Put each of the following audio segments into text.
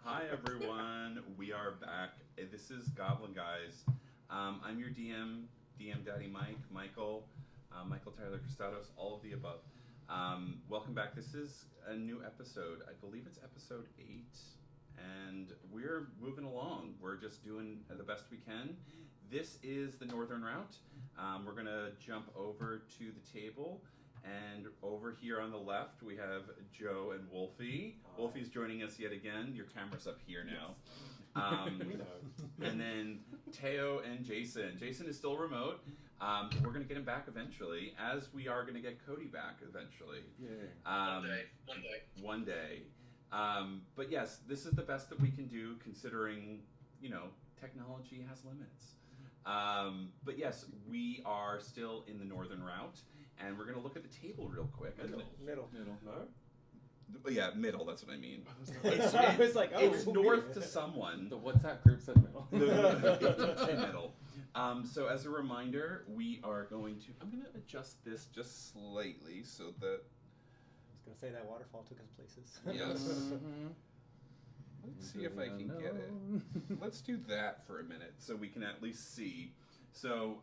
Hi everyone, we are back. This is Goblin Guys. I'm your DM Daddy Michael Tyler Costados, all of the above. Welcome back. This is a new episode. I believe it's episode 8, and we're moving along. We're just doing the best we can. This is the Northern Route. We're gonna jump over to the table. And over here on the left, we have Joe and Wolfie. Hi. Wolfie's joining us yet again. Your camera's up here now. Yes. We know. And then Teo and Jason. Jason is still remote. We're going to get him back eventually, as we are going to get Cody back eventually. Yeah. One day. But yes, this is the best that we can do, considering, technology has limits. But yes, we are still in the Northern Route. And we're going to look at the table real quick. Middle. No? Yeah, middle, that's what I mean. I was like, it's north to someone. The WhatsApp group said middle. It's middle. So as a reminder, I'm going to adjust this just slightly so that... I was going to say that waterfall took us places. Yes. Mm-hmm. Let's see if I can get it. Let's do that for a minute so we can at least see. So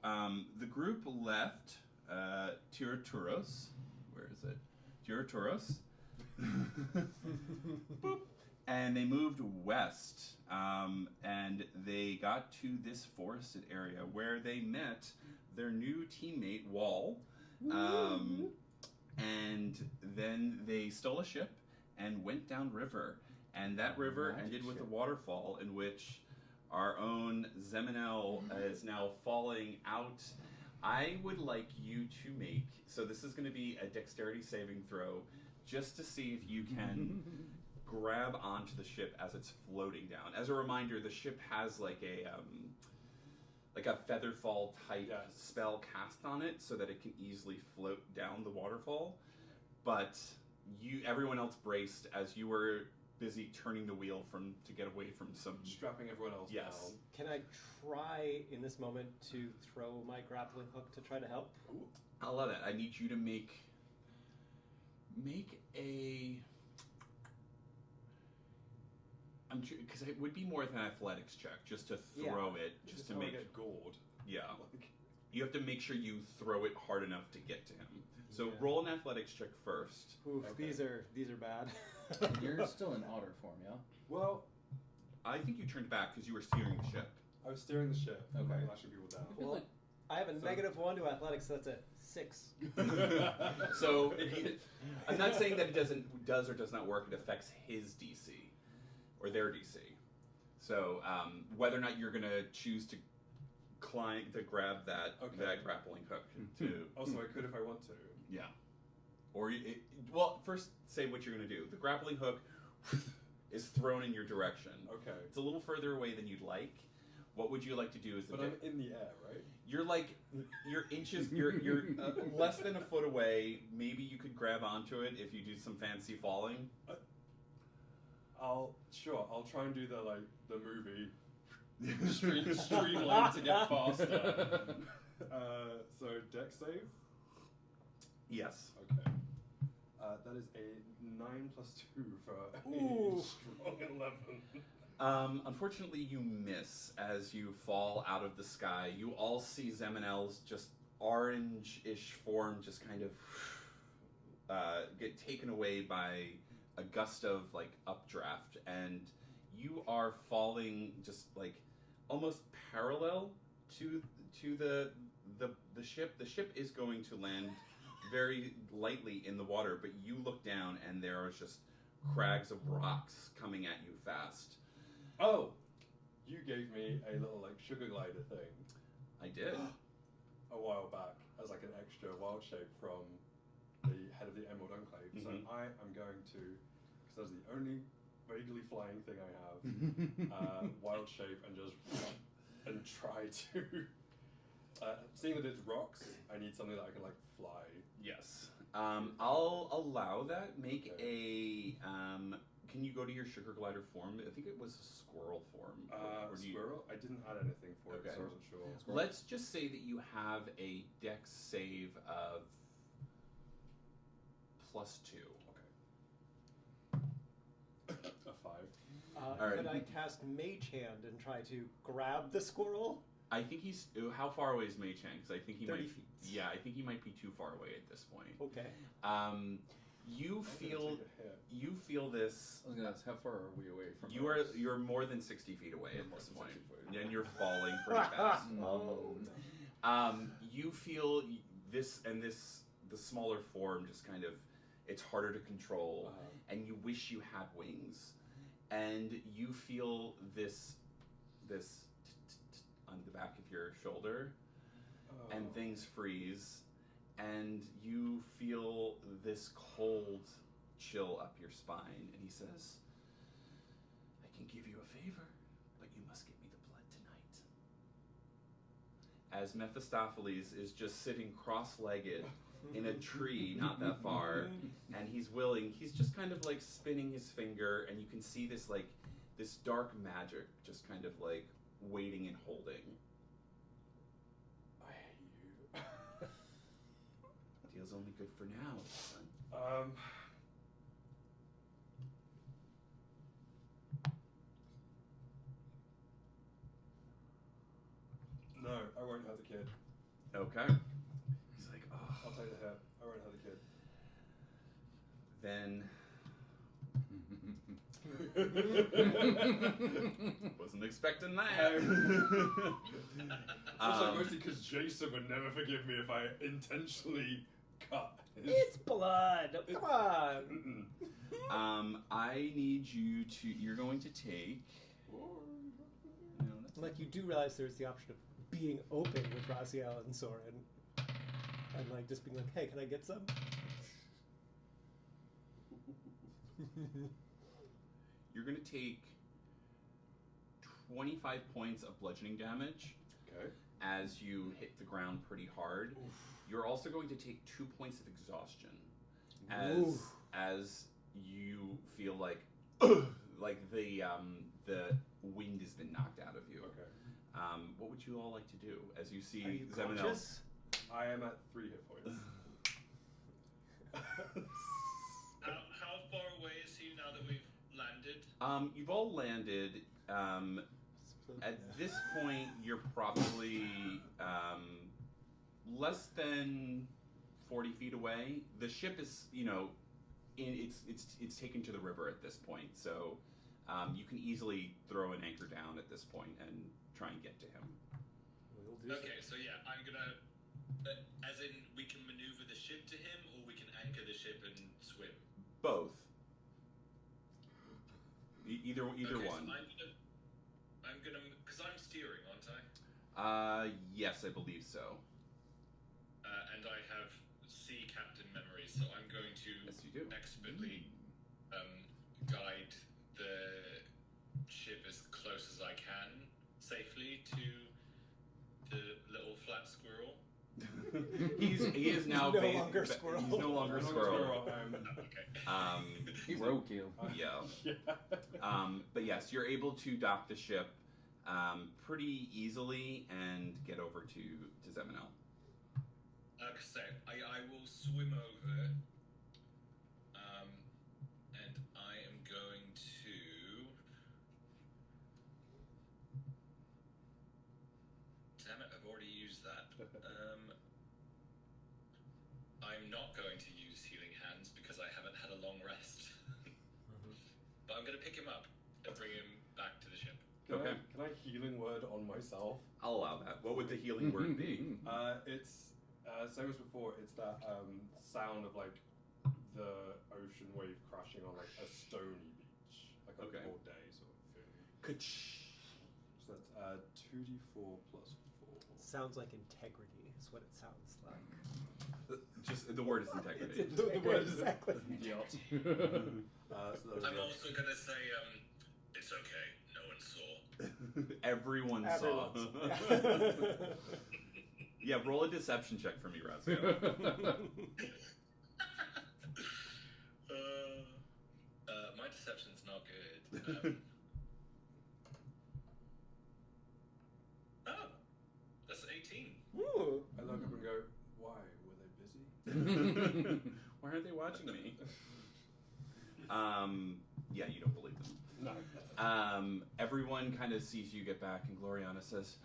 the group left... Tiraturos. Where is it? Tiraturos. Boop. And they moved west. And they got to this forested area where they met their new teammate, Wall. And then they stole a ship and went downriver. And that river ended with a waterfall in which our own Zeminel is now falling out. I would like you to make, so this is going to be a dexterity saving throw, just to see if you can grab onto the ship as it's floating down. As a reminder, the ship has like a featherfall type spell cast on it, so that it can easily float down the waterfall. But everyone else braced as you were busy turning the wheel to get away from some... Strapping everyone else down. Can I try, in this moment, to throw my grappling hook to try to help? Ooh. I love that. I need you to make a... Because it would be more than an athletics check, just to throw it, just to make... Get gored. Yeah. You have to make sure you throw it hard enough to get to him. So roll an athletics check first. Oof, okay. These are bad. You're still in otter form, yeah? Well, I think you turned back because you were steering the ship. I was steering the ship. Okay. I'm lashing people down. Well, I have a -1 to athletics, so that's a 6. So I'm not saying that it does or does not work. It affects his DC or their DC. So whether or not you're going to choose to grab that grappling hook to. Also, I could if I want to. Yeah. Or first say what you're going to do. The grappling hook is thrown in your direction. Okay. It's a little further away than you'd like. What would you like to do? But I'm in the air, right? You're inches. You're less than a foot away. Maybe you could grab onto it if you do some fancy falling. I'll try and do the movie streamline to get faster. So dex save. Yes. Okay. That is a 9 + 2 for a strong 11. Unfortunately, you miss as you fall out of the sky. You all see Zeminel's just orange-ish form just kind of get taken away by a gust of updraft, and you are falling just almost parallel to the ship. The ship is going to land very lightly in the water, but you look down and there are just crags of rocks coming at you fast. Oh, you gave me a little sugar glider thing. I did. A while back as an extra wild shape from the head of the Emerald Enclave. So I am going to, because that's the only vaguely flying thing I have, wild shape and try to. Seeing that it's rocks, I need something that I can fly. Yes. I'll allow that. Make a. Can you go to your sugar glider form? I think it was a squirrel form. Squirrel? I didn't add anything for it, so I wasn't sure. Squirrel. Let's just say that you have a dex save of +2. Okay. A 5. All right. Could I cast Mage Hand and try to grab the squirrel? I think he's. How far away is Mage Hand? Because I think he 30 might. feet. Yeah, I think he might be too far away at this point. Okay. You I'm feel. gonna take a hit. You feel this. I was gonna ask, how far are we away from? You're more than 60 feet away You're at more this than point, 60 feet. and you're falling pretty fast. Oh. You feel this and this. The smaller form just kind of. It's harder to control, and you wish you had wings, and you feel this on the back of your shoulder, and things freeze, and you feel this cold chill up your spine, and he says, I can give you a favor, but you must give me the blood tonight. As Mephistopheles is just sitting cross-legged in a tree not that far, and he's just kind of like spinning his finger, and you can see this like this dark magic just kind of like waiting and holding. I hate you. Deal's only good for now, son. No, I won't have the kid. Okay. He's like, oh. I'll take the hit. I won't have the kid. Then wasn't expecting that. Also, mostly because Jason would never forgive me if I intentionally cut his... It's blood. Come on. Mm-mm. I need you to. You're going to take. No, that's Like, you do realize there's the option of being open with Raziel and Soren, and like just being like, hey, can I get some? You're going to take 25 points of bludgeoning damage Okay. as you hit the ground pretty hard. You're also going to take 2 points of exhaustion as you feel like the wind has been knocked out of you. Okay. What would you all like to do as you see Are you Zeminel? conscious? I am at 3 hit points. How far away is he now that we've landed? You've all landed. At this point, you're probably less than 40 feet away. The ship is, it's taken to the river at this point, so you can easily throw an anchor down at this point and try and get to him. We'll do Okay, so yeah, I'm gonna. As in, we can maneuver the ship to him, or we can anchor the ship and swim. Both. Either Okay, one. So I'm gonna, because I'm steering, aren't I? Yes, I believe so. And I have sea captain memory, so I'm going to Yes, you do. expertly guide the ship as close as I can safely to the little flat squirrel. He is now No longer squirrel. He's no longer squirrel. Okay. He roadkill. Yeah. But yes, you're able to dock the ship pretty easily and get over to Zeminel. Like I say, I will swim over, and I am going to. Damn it! I've already used that. I'm not going to use healing hands because I haven't had a long rest. But I'm going to pick him up and bring him back to the ship. Okay. Can I healing word on myself? I'll allow that. What would the healing word be? It's same as before. It's that sound of like the ocean wave crashing on like a stony beach, like a Okay. cold day sort of thing. Ka-ch. So that's 2d4 plus 4. Sounds like integrity is what it sounds like. Just the word is integrity. It's integrity, exactly. Idiot. So that I'm was also going to say, it's okay. No one saw. Everyone saw. Yeah, roll a deception check for me, Razio. My deception's not good. Oh, that's 18. Ooh. I look up and go, why? Were they busy? Why aren't they watching me? Yeah, you don't believe them. No. Everyone kind of sees you get back, and Gloriana says,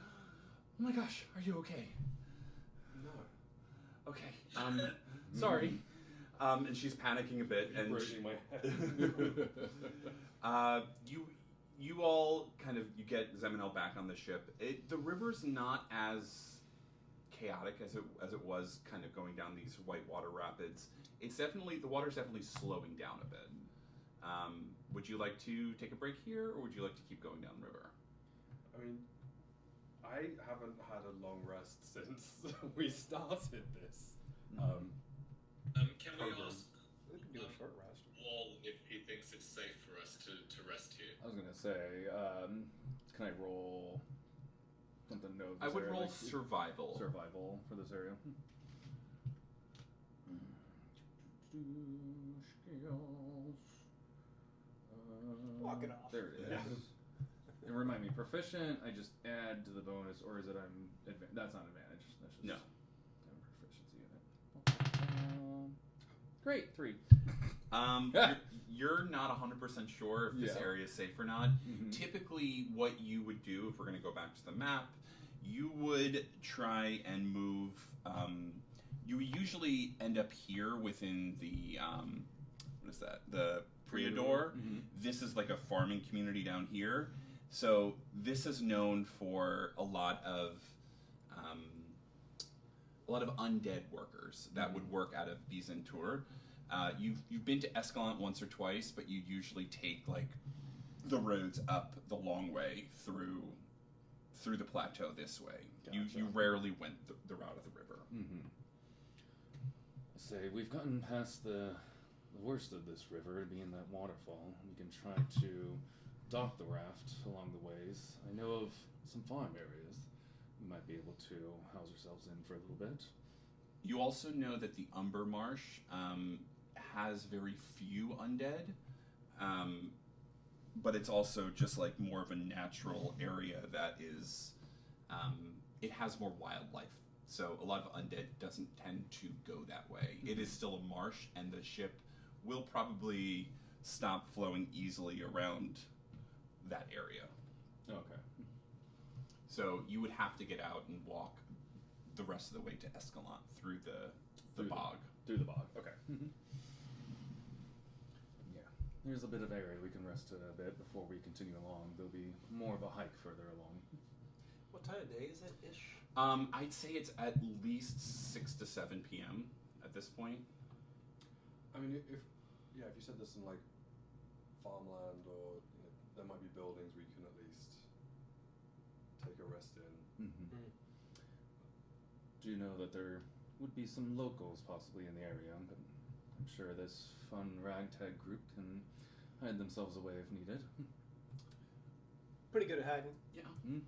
"Oh my gosh, are you okay?" No. Okay. Sorry. And she's panicking a bit, and Bruising my head. you all kind of you get Zeminel back on the ship. The river's not as chaotic as it was kind of going down these whitewater rapids. It's definitely the water's definitely slowing down a bit. Would you like to take a break here, or would you like to keep going down river? I mean, I haven't had a long rest since we started this. Can we program. ask We can do a short rest. Wall if he thinks it's safe for us to rest here? I was gonna say, can I roll something? No, I would roll like, survival. survival for this area. Walk it off. There it is. And remind me, proficient. I just add to the bonus, or is it I'm? That's not advantage. That's just No. Proficiency in it. Great, 3. You're not 100% sure if this Yeah. area is safe or not. Mhm. Typically, what you would do, if we're going to go back to the map, you would try and move. You would usually end up here within the what is that? The Priador. Mhm. This is like a farming community down here. So this is known for a lot of undead workers that would work out of Byzantour. You've been to Escalante once or twice, but you usually take like the roads up the long way through the plateau this way. Gotcha. You rarely went the route of the river. Mm-hmm. Say we've gotten past the worst of this river, being that waterfall. We can try to dock the raft along the ways. I know of some farm areas we might be able to house ourselves in for a little bit. You also know that the Umber Marsh has very few undead, but it's also just like more of a natural area that is, it has more wildlife. So a lot of undead doesn't tend to go that way. It is still a marsh, and the ship will probably stop flowing easily around that area. Okay. So you would have to get out and walk the rest of the way to Escalante through the bog. Through the bog. Okay. Yeah. There's a bit of area we can rest a bit before we continue along. There'll be more of a hike further along. What time of day is it ish? I'd say it's at least 6 to 7 p.m. at this point. I mean, if you said this in like farmland, or there might be buildings where you can at least take a rest in. Mm-hmm. Do you know that there would be some locals possibly in the area? But I'm sure this fun ragtag group can hide themselves away if needed. Pretty good at hiding. Yeah. Mm.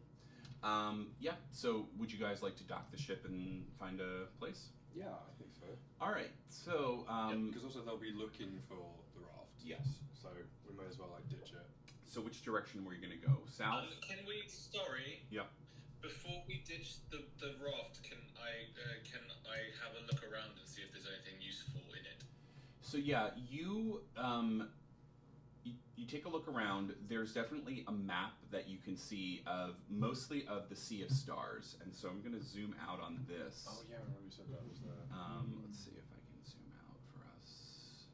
Yeah. So would you guys like to dock the ship and find a place? Yeah, I think so. All right. So Because also they'll be looking for the raft. yes. So we may as well like ditch it. So which direction were you going to go? South? Can we? Sorry. Yeah. Before we ditch the raft, can I have a look around and see if there's anything useful in it? So yeah, you take a look around. There's definitely a map that you can see of mostly of the Sea of Stars, and so I'm going to zoom out on this. Oh yeah, I remember you said that was there. Let's see if I can zoom out for us.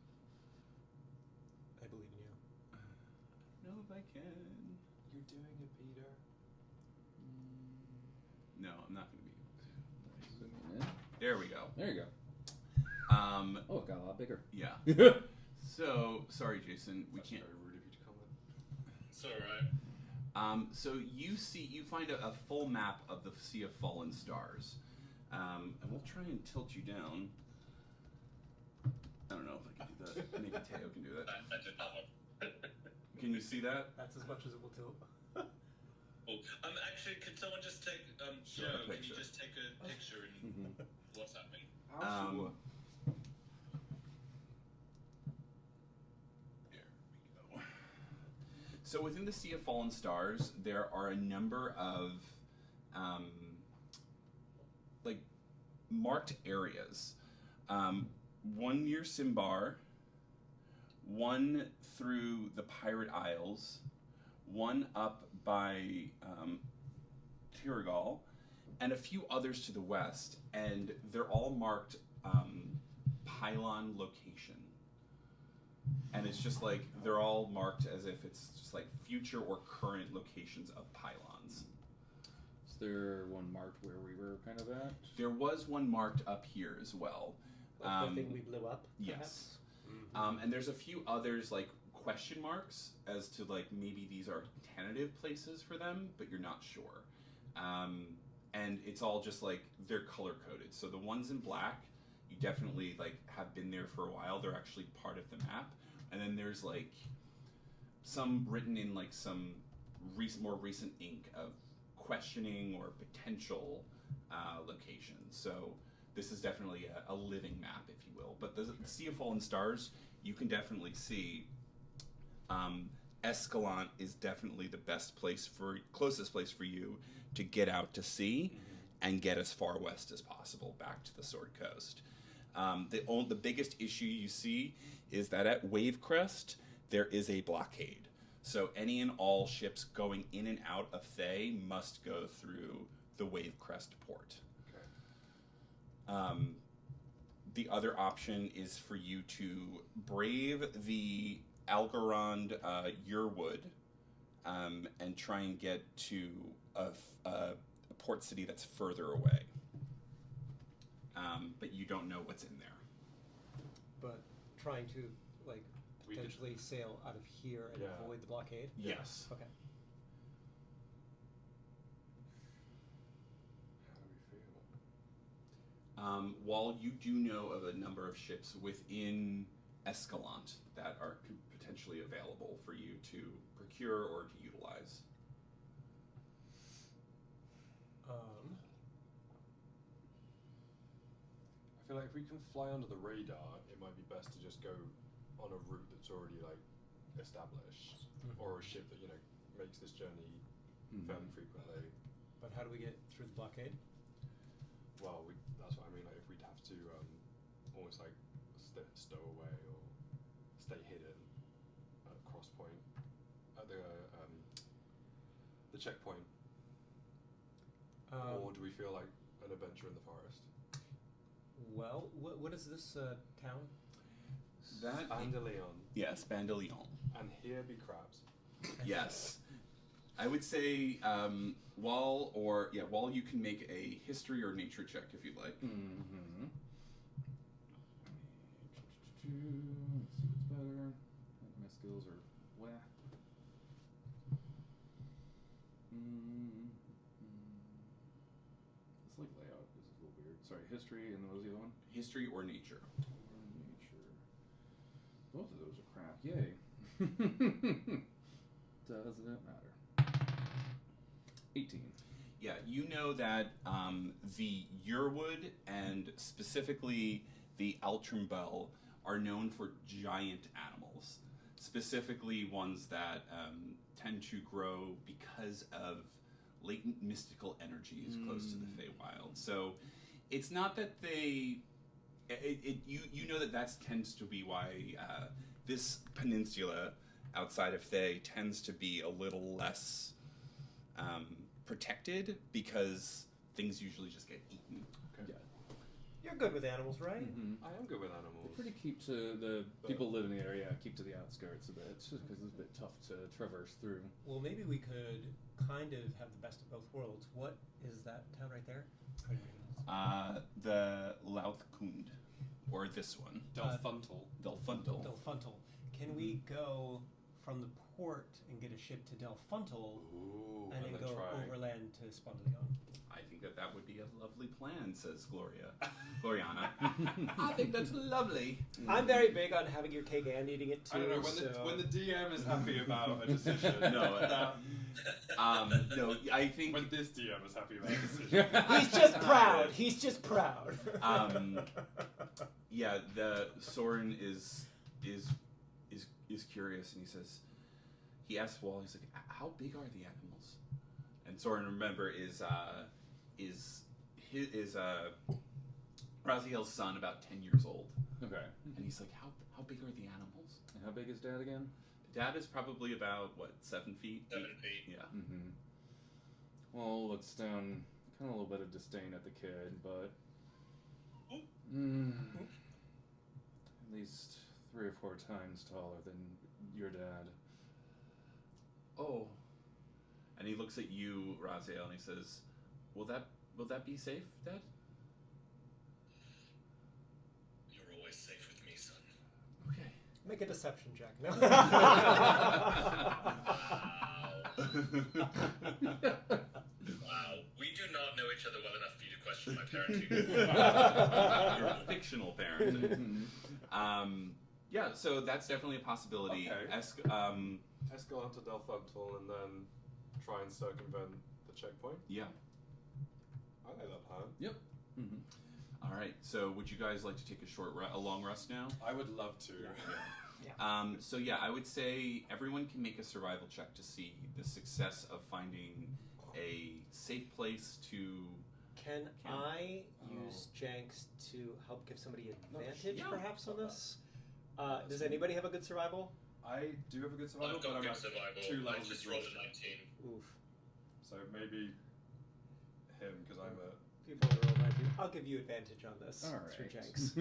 I believe in you. I don't know if I can. You're doing it, Peter. No, I'm not going to be able to. Zoom in. There we go. There you go. Oh, it got a lot bigger. Yeah. So sorry, Jason, we That's can't. very rude of you to comment. It's alright. So you find a full map of the Sea of Fallen Stars, and we'll try and tilt you down. I don't know if I can do that. Maybe Teo can do that. I did not want. Can you see that? That's as much as it will tilt. Cool. Actually, could someone just take Sure, Joe? a Can picture. you just take a picture and WhatsApp me? Sure. There we go. So within the Sea of Fallen Stars, there are a number of like marked areas. One near Simbar, one through the Pirate Isles, one up by Tiragal, and a few others to the west, and they're all marked pylon location. And it's just like, they're all marked as if it's just like future or current locations of pylons. Is there one marked where we were kind of at? There was one marked up here as well. Like the thing we blew up, Yes. perhaps? And there's a few others, like question marks, as to like maybe these are tentative places for them, but you're not sure. And it's all just like, they're color coded. So the ones in black, you definitely like have been there for a while. They're actually part of the map. And then there's like some written in like some more recent ink of questioning or potential locations. So this is definitely a living map, if you will. But the Sea of Fallen Stars, you can definitely see Escalante is definitely the closest place for you to get out to sea and get as far west as possible back to the Sword Coast. The biggest issue you see is that at Wavecrest, there is a blockade. So any and all ships going in and out of Thay must go through the Wavecrest port. Okay. The other option is for you to brave the Algorand Yearwood and try and get to a port city that's further away. But you don't know what's in there. But trying to, like, We could- potentially sail out of here and Yeah. avoid the blockade? Yes. Okay. How do we feel? While you do know of a number of ships within Escalante that are potentially available for you to procure or to utilize. I feel like if we can fly under the radar, it might be best to just go on a route that's already like established, or a ship that makes this journey fairly frequently. But how do we get through the blockade? Well, that's what I mean. Like if we'd have to almost like stow away or stay hidden at a cross point at the checkpoint, or do we feel like an adventure in the forest? Well, what is this town? That Bandeleon. Yes, Bandeleon. And here be crabs. Yes. I would say while you can make a history or nature check if you'd like. Mm-hmm. Let's see what's better. My skills are wah. This like layout is a little weird. Sorry, history, and then what was the other one? History or nature. Or nature. Both of those are crap. Yay. Doesn't it matter? 18. Yeah, you know that the Yearwood and specifically the Altrumbel are known for giant animals, specifically ones that tend to grow because of latent mystical energies close to the Feywild. So it's not that they... You know that tends to be why this peninsula outside of Thay tends to be a little less protected, because things usually just get eaten. Okay. Yeah. You're good with animals, right? Mm-hmm. I am good with animals. They pretty keep to the people live in the area, keep to the outskirts a bit, just because it's a bit tough to traverse through. Well, maybe we could kind of have the best of both worlds. What is that town right there? The Lauthkund, or this one, Delfuntal. Delfuntal. Delfuntal. Can we go from the port and get a ship to Delfuntal Ooh, and then then go try. overland to Spondaleon? I think that would be a lovely plan, says Gloriana. I think that's lovely. I'm very big on having your cake and eating it too. I don't know, when the DM is happy about a decision. No, I think When this DM is happy about a decision. He's just proud. He's just proud. yeah, the Soren is curious, and he asks Wall, he's like, how big are the animals? And Soren, remember, is Raziel's son, about 10 years old. Okay. And he's like, how big are the animals? And how big is Dad again? Dad is probably about, what, 7 feet? 7 feet. Yeah. Mm-hmm. Well, looks down kind of a little bit of disdain at the kid, but at least 3 or 4 times taller than your dad. Oh. And he looks at you, Raziel, and he says, Will that be safe, Dad? You're always safe with me, son. Okay. Make a deception check. No. Wow. We do not know each other well enough for you to question my parenting. You're a fictional parent. Yeah, so that's definitely a possibility. Okay. Escalante del Thugtal and then try and circumvent the checkpoint. Yeah. I like that plan. Yep. Mm-hmm. All right. So, would you guys like to take a long rest now? I would love to. So yeah, I would say everyone can make a survival check to see the success of finding a safe place to. Can I use Jenks to help give somebody advantage, perhaps, on this? Does anybody have a good survival? I do have a good survival, I've but got I'm good at survival. 2 I levels just of rolled a exhaustion. 19. Oof. So maybe him, because I'm a... People roll 19. I'll give you advantage on this. All Through right. Jenks.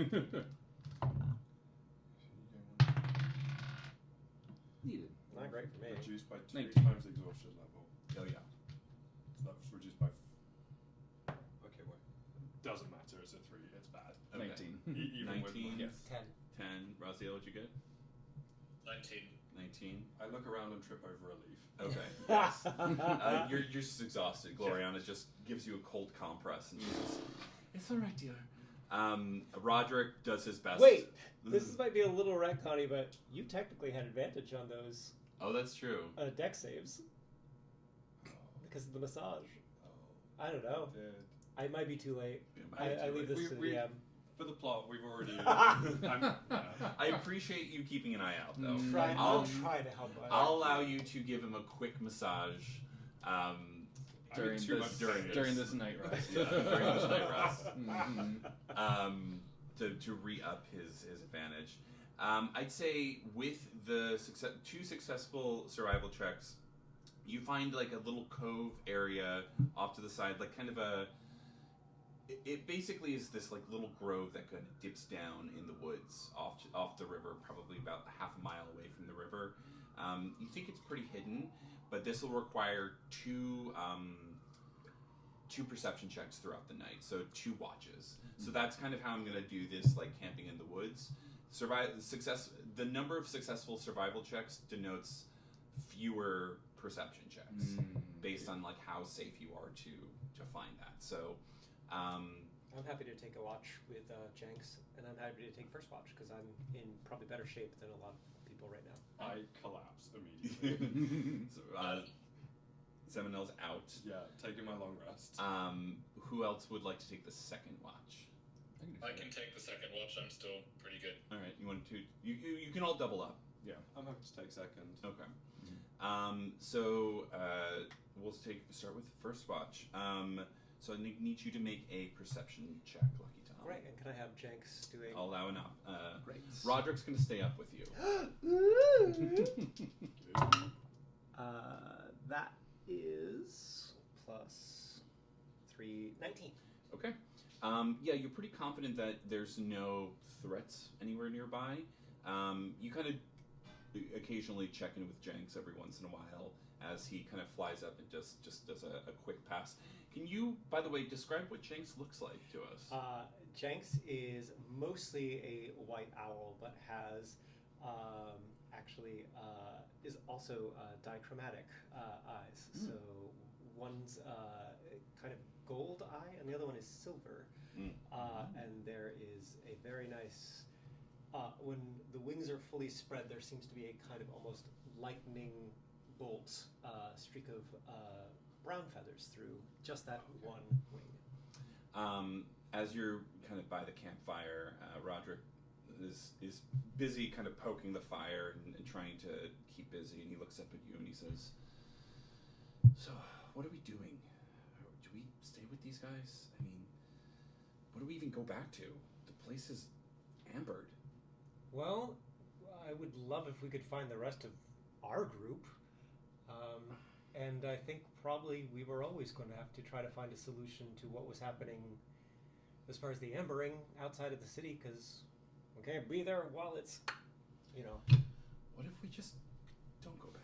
Needed. Not great for me. Reduced by 3 19. times the exhaustion level. Oh yeah. So that was reduced by... Okay, wait. Doesn't matter, it's a 3, it's bad. Okay. 19. Even with 19. Yes. 10. 10. Raziel, what'd you get? 19. 19. I look around and trip over a leaf. Okay. Yes. You're just exhausted. Gloriana just gives you a cold compress, and she says, "It's all right, dear." Roderick does his best. Wait, this might be a little retconny, but you technically had advantage on those Oh, that's true. deck saves because of the massage. Oh, I don't know. did. I might be too late. It might I be leave too this late. to the DM. For the plot, we've already... I appreciate you keeping an eye out, though. I'll try to help. I'll allow you to give him a quick massage During too this much during this night rest. Yeah, during this night rest. Mhm. To re-up his advantage. I'd say with the 2 successful survival checks, you find like a little cove area off to the side, like kind of a. It basically is this like little grove that kind of dips down in the woods off the river, probably about half a mile away from the river. You think it's pretty hidden, but this will require 2 perception checks throughout the night, so 2 watches. So that's kind of how I'm going to do this, like camping in the woods. The number of successful survival checks denotes fewer perception checks based on like how safe you are to find that. So. I'm happy to take a watch with Jenks, and I'm happy to take first watch because I'm in probably better shape than a lot of people right now. I collapse immediately. So, Seminel's out. Yeah, taking my long rest. Who else would like to take the second watch? I can take the second watch. I'm still pretty good. All right, you want to? You can all double up. Yeah, I'm happy to take second. Okay. So we'll start with the first watch. So I need you to make a perception check, Lucky Tom. Great, and can I have Jenks do a... I'll allow enough. Great. Roderick's going to stay up with you. That is plus 3, 19. Okay. Yeah, you're pretty confident that there's no threats anywhere nearby. You kind of occasionally check in with Jenks every once in a while as he kind of flies up and just does a quick pass. Can you, by the way, describe what Jenks looks like to us? Jenks is mostly a white owl, but has is also dichromatic eyes. So one's kind of gold eye, and the other one is silver. And there is a very nice. When the wings are fully spread, there seems to be a kind of almost lightning bolt streak of brown feathers through just that one wing. As you're kind of by the campfire, Roderick is busy kind of poking the fire and trying to keep busy, and he looks up at you and he says, "So, what are we doing? Do we stay with these guys? I mean, what do we even go back to? The place is ambered." Well, I would love if we could find the rest of our group. And I think probably we were always going to have to try to find a solution to what was happening as far as the ambering outside of the city, because we can't be there while it's, What if we just don't go back?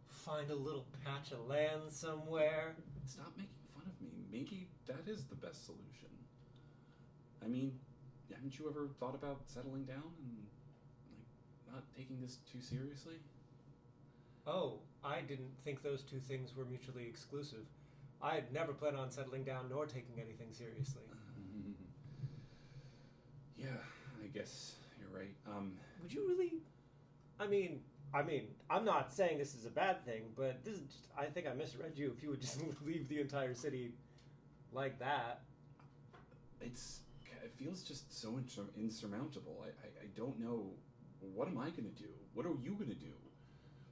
Find a little patch of land somewhere. Stop making fun of me. Maybe that is the best solution. I mean, haven't you ever thought about settling down and, not taking this too seriously? Oh, I didn't think those two things were mutually exclusive. I had never planned on settling down nor taking anything seriously. Yeah, I guess you're right. Would you really? I mean, I'm not saying this is a bad thing, but this is just, I think I misread you if you would just leave the entire city like that. It feels just so insurmountable. I don't know. What am I going to do? What are you going to do?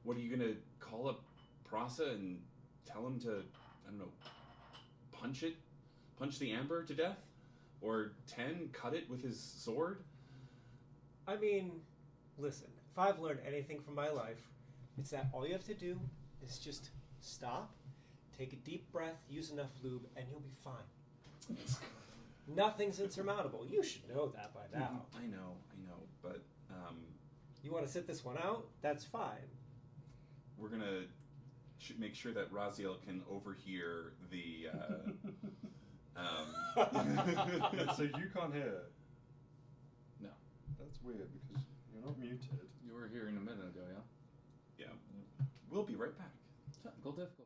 What are you going to call up Prasa and tell him to, I don't know, punch the amber to death? Or Ten cut it with his sword? I mean, listen, if I've learned anything from my life, it's that all you have to do is just stop, take a deep breath, use enough lube, and you'll be fine. Nothing's insurmountable. You should know that by now. I know, but you want to sit this one out? That's fine. We're gonna make sure that Raziel can overhear the. So you can't hear. No. That's weird because you're not muted. You were hearing a minute ago, yeah? Yeah. We'll be right back. Technical difficulty.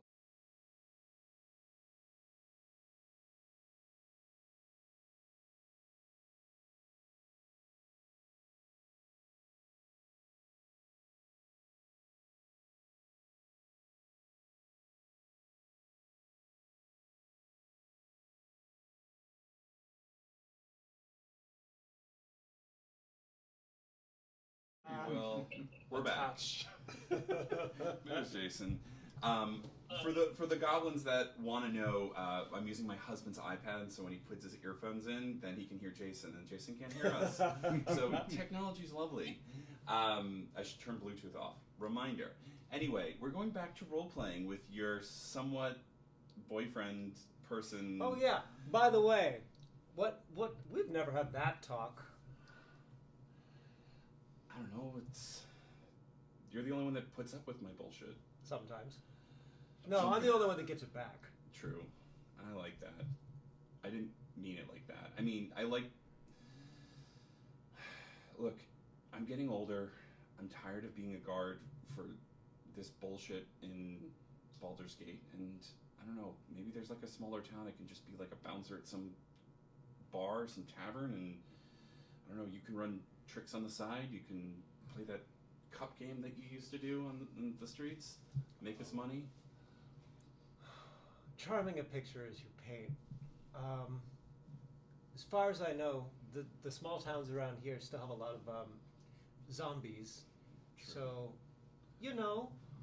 Well, we're back. There's Jason. For the goblins that want to know, I'm using my husband's iPad, so when he puts his earphones in, then he can hear Jason, and Jason can't hear us. So technology's lovely. I should turn Bluetooth off. Reminder. Anyway, we're going back to role-playing with your somewhat boyfriend person. Oh yeah. By the way, what we've never had that talk. I don't know, you're the only one that puts up with my bullshit. Sometimes. No, I'm the only one that gives it back. True. I like that. I didn't mean it like that. I mean, look, I'm getting older. I'm tired of being a guard for this bullshit in Baldur's Gate, and I don't know, maybe there's like a smaller town that can just be like a bouncer at some bar, some tavern, and I don't know, you can run tricks on the side, you can play that cup game that you used to do on the streets, make us money. Charming a picture as you paint. As far as I know, the small towns around here still have a lot of zombies. True. So,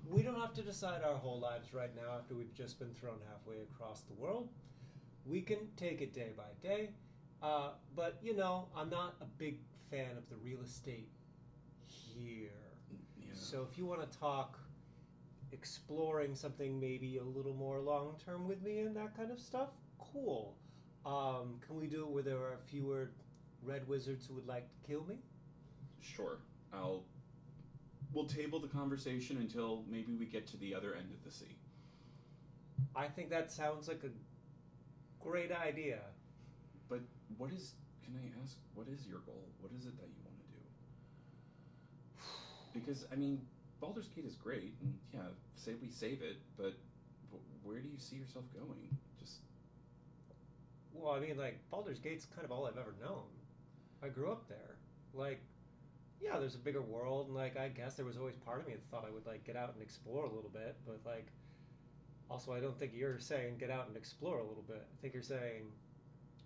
we don't have to decide our whole lives right now after we've just been thrown halfway across the world. We can take it day by day. But, I'm not a big fan of the real estate here. Yeah. So if you want to talk exploring something maybe a little more long-term with me and that kind of stuff, cool. Can we do it where there are fewer red wizards who would like to kill me? Sure. We'll table the conversation until maybe we get to the other end of the sea. I think that sounds like a great idea. But can I ask, what is your goal? What is it that you want to do? Because, I mean, Baldur's Gate is great, and yeah, say we save it, but where do you see yourself going? Well, I mean, Baldur's Gate's kind of all I've ever known. I grew up there. Yeah, there's a bigger world, and, I guess there was always part of me that thought I would, get out and explore a little bit, but, also I don't think you're saying get out and explore a little bit. I think you're saying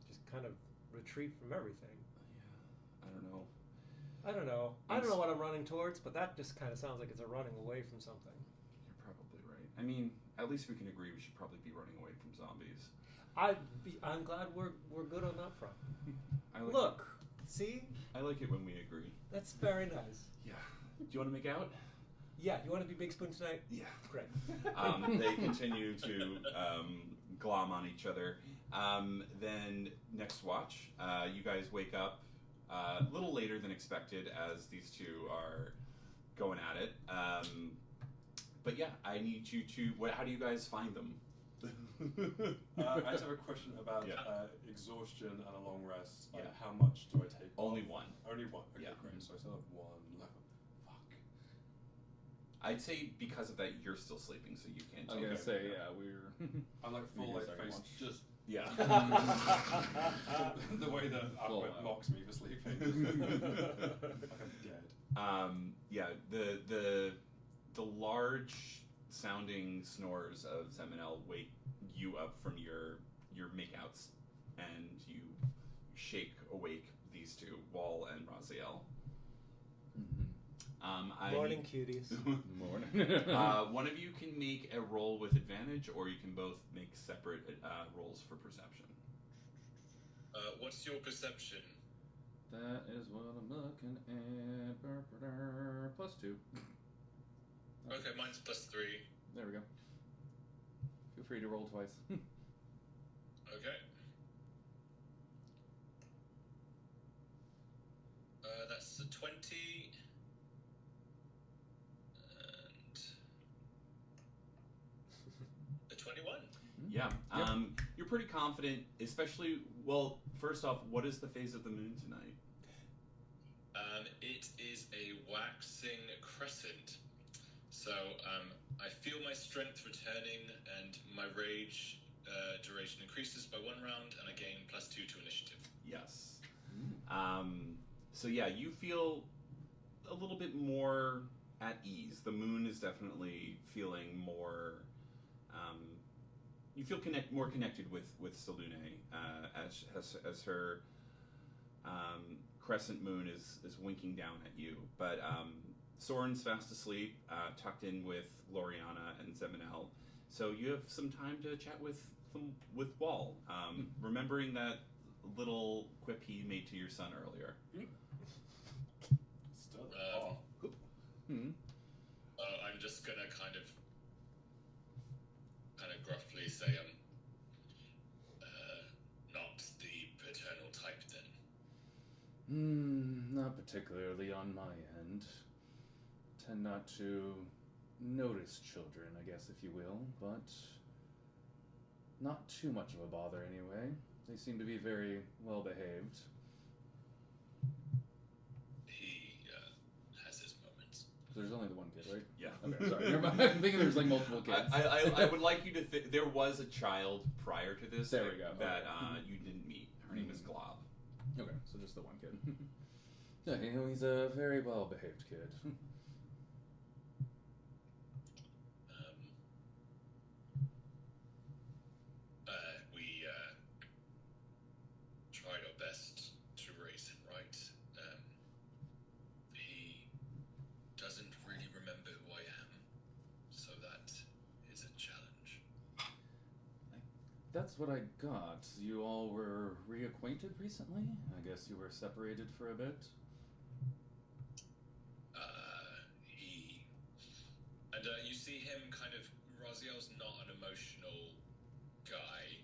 just kind of retreat from everything. Yeah, I don't know. I don't know what I'm running towards, but that just kind of sounds like it's a running away from something. You're probably right. I mean, at least we can agree we should probably be running away from zombies. I'm glad we're good on that front. Look, see? I like it when we agree. That's very nice. Yeah. Do you want to make out? Yeah, you want to be Big Spoon tonight? Yeah. Great. They continue to glom on each other. Then next watch, you guys wake up a little later than expected as these two are going at it. But yeah, I need you to. How do you guys find them? I just have a question about Yeah. exhaustion and a long rest. Like, Yeah. how much do I take? Only off? one. Only one. Okay, Yeah. great. So I still have one left. Fuck. I'd say because of that, you're still sleeping, so you can't. I was gonna take say, it. yeah, we're. I'm like We full use like our face, watch. just Yeah. the way that Full Ahmed out. mocks me for sleeping. Like I'm dead. Yeah. The large sounding snores of Zeminel wake you up from your makeouts, and you shake awake these two, Wall and Raziel. Morning, cuties. Morning. One of you can make a roll with advantage, or you can both make separate rolls for perception. What's your perception? That is what I'm looking at. +2. Okay, mine's +3. There we go. Feel free to roll twice. Okay. That's a 20. And a 21. Yeah. Yep. You're pretty confident, especially. Well, first off, what is the phase of the moon tonight? It is a waxing crescent. So I feel my strength returning, and my rage duration increases by 1 round, and I gain +2 to initiative. Yes. So yeah, you feel a little bit more at ease. The moon is definitely feeling more. You feel more connected with Selune as her crescent moon is winking down at you. But Soren's fast asleep, tucked in with Gloriana and Zeminel. So you have some time to chat with Wall, remembering that little quip he made to your son earlier. Still. I'm just gonna kind of gruffly say, not the paternal type then. Not particularly on my end. Tend not to notice children, I guess, if you will, but not too much of a bother anyway. They seem to be very well behaved. He has his moments. There's only the one kid, right? Yeah. Okay, sorry. Never mind. I'm thinking there's like multiple kids. I would like you to think there was a child prior to this. There we go. That you didn't meet. Her name is Glob. Okay, so just the one kid. Yeah, you know, he's a very well behaved kid. We tried our best to raise him right. He doesn't really remember who I am, so that is a challenge. That's what I got. You all were reacquainted recently? I guess you were separated for a bit? You see him Raziel's not an emotional guy,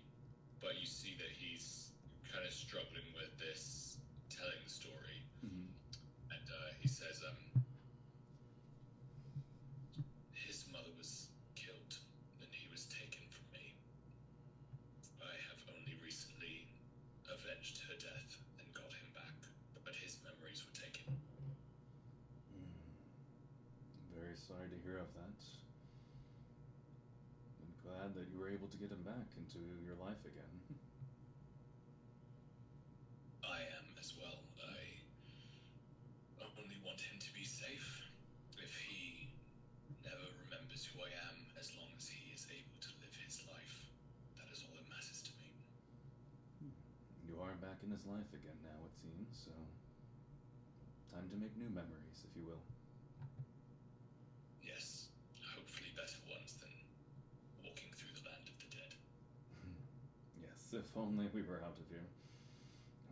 but you see that he's kind of struggling with this telling the story. Mm-hmm. And he says, his mother was killed and he was taken from me. I have only recently avenged her death and got him back, but his memories were taken. Very sorry to hear of that. I'm glad that you were able to get him back into your life again. I am as well. I only want him to be safe. If he never remembers who I am, as long as he is able to live his life, that is all that matters to me. You are back in his life again now, it seems, so time to make new memories, if you will. Yes, hopefully better ones than walking through the land of the dead. Yes, if only we were out of here.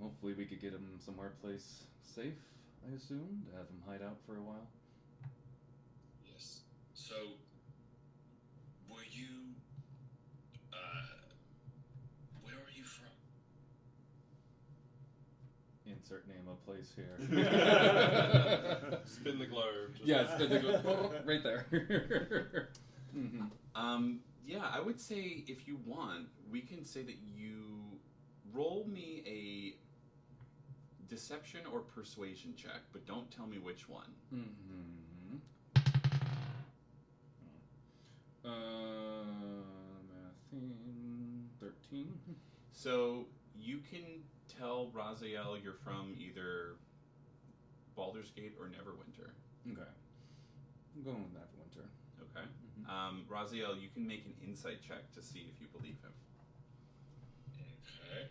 Hopefully we could get him somewhere place safe, I assume, to have him hide out for a while. Yes. insert name of place here. Spin the globe. Just Yeah, spin the globe. Right there. Mm-hmm. Yeah, I would say if you want, we can say that you roll me a deception or persuasion check, but don't tell me which one. Mm-hmm. Mathine 13. So you can tell Raziel you're from either Baldur's Gate or Neverwinter. Okay. I'm going with Neverwinter. Okay. Mm-hmm. Raziel, you can make an insight check to see if you believe him. Okay.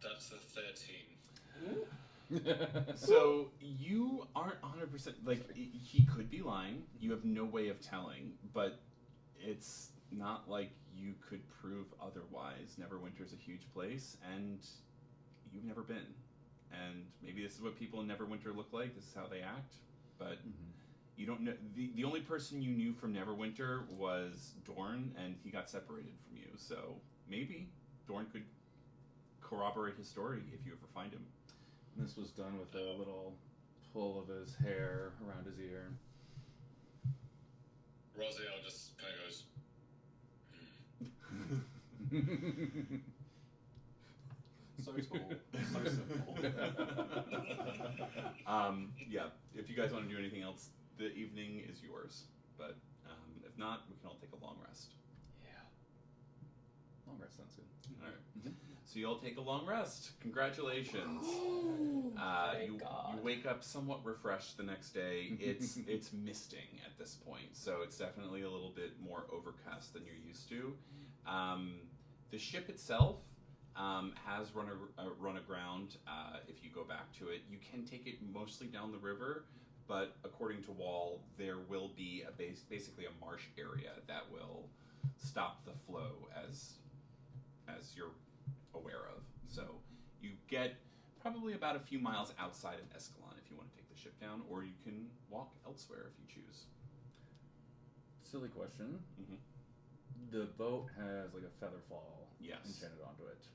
That's a 13. So you aren't 100% like he could be lying. You have no way of telling, but it's not like you could prove otherwise. Neverwinter's a huge place, and you've never been. And maybe this is what people in Neverwinter look like. This is how they act, but you don't know. The only person you knew from Neverwinter was Dorn, and he got separated from you. So maybe Dorn could corroborate his story if you ever find him. This was done with a little pull of his hair around his ear. Raziel just kind of goes, so small, so simple. Yeah, if you guys want to do anything else, the evening is yours. But if not, we can all take a long rest. Yeah. Long rest sounds good. All right. So you all take a long rest. Congratulations. You wake up somewhat refreshed the next day. It's misting at this point, so it's definitely a little bit more overcast than you're used to. The ship itself has run aground. If you go back to it, you can take it mostly down the river, but according to Wall, there will be basically a marsh area that will stop the flow as you're aware of. So you get probably about a few miles outside of Escalon if you want to take the ship down, or you can walk elsewhere if you choose. Silly question. Mm-hmm. The boat has like a feather fall Yes. enchanted onto it.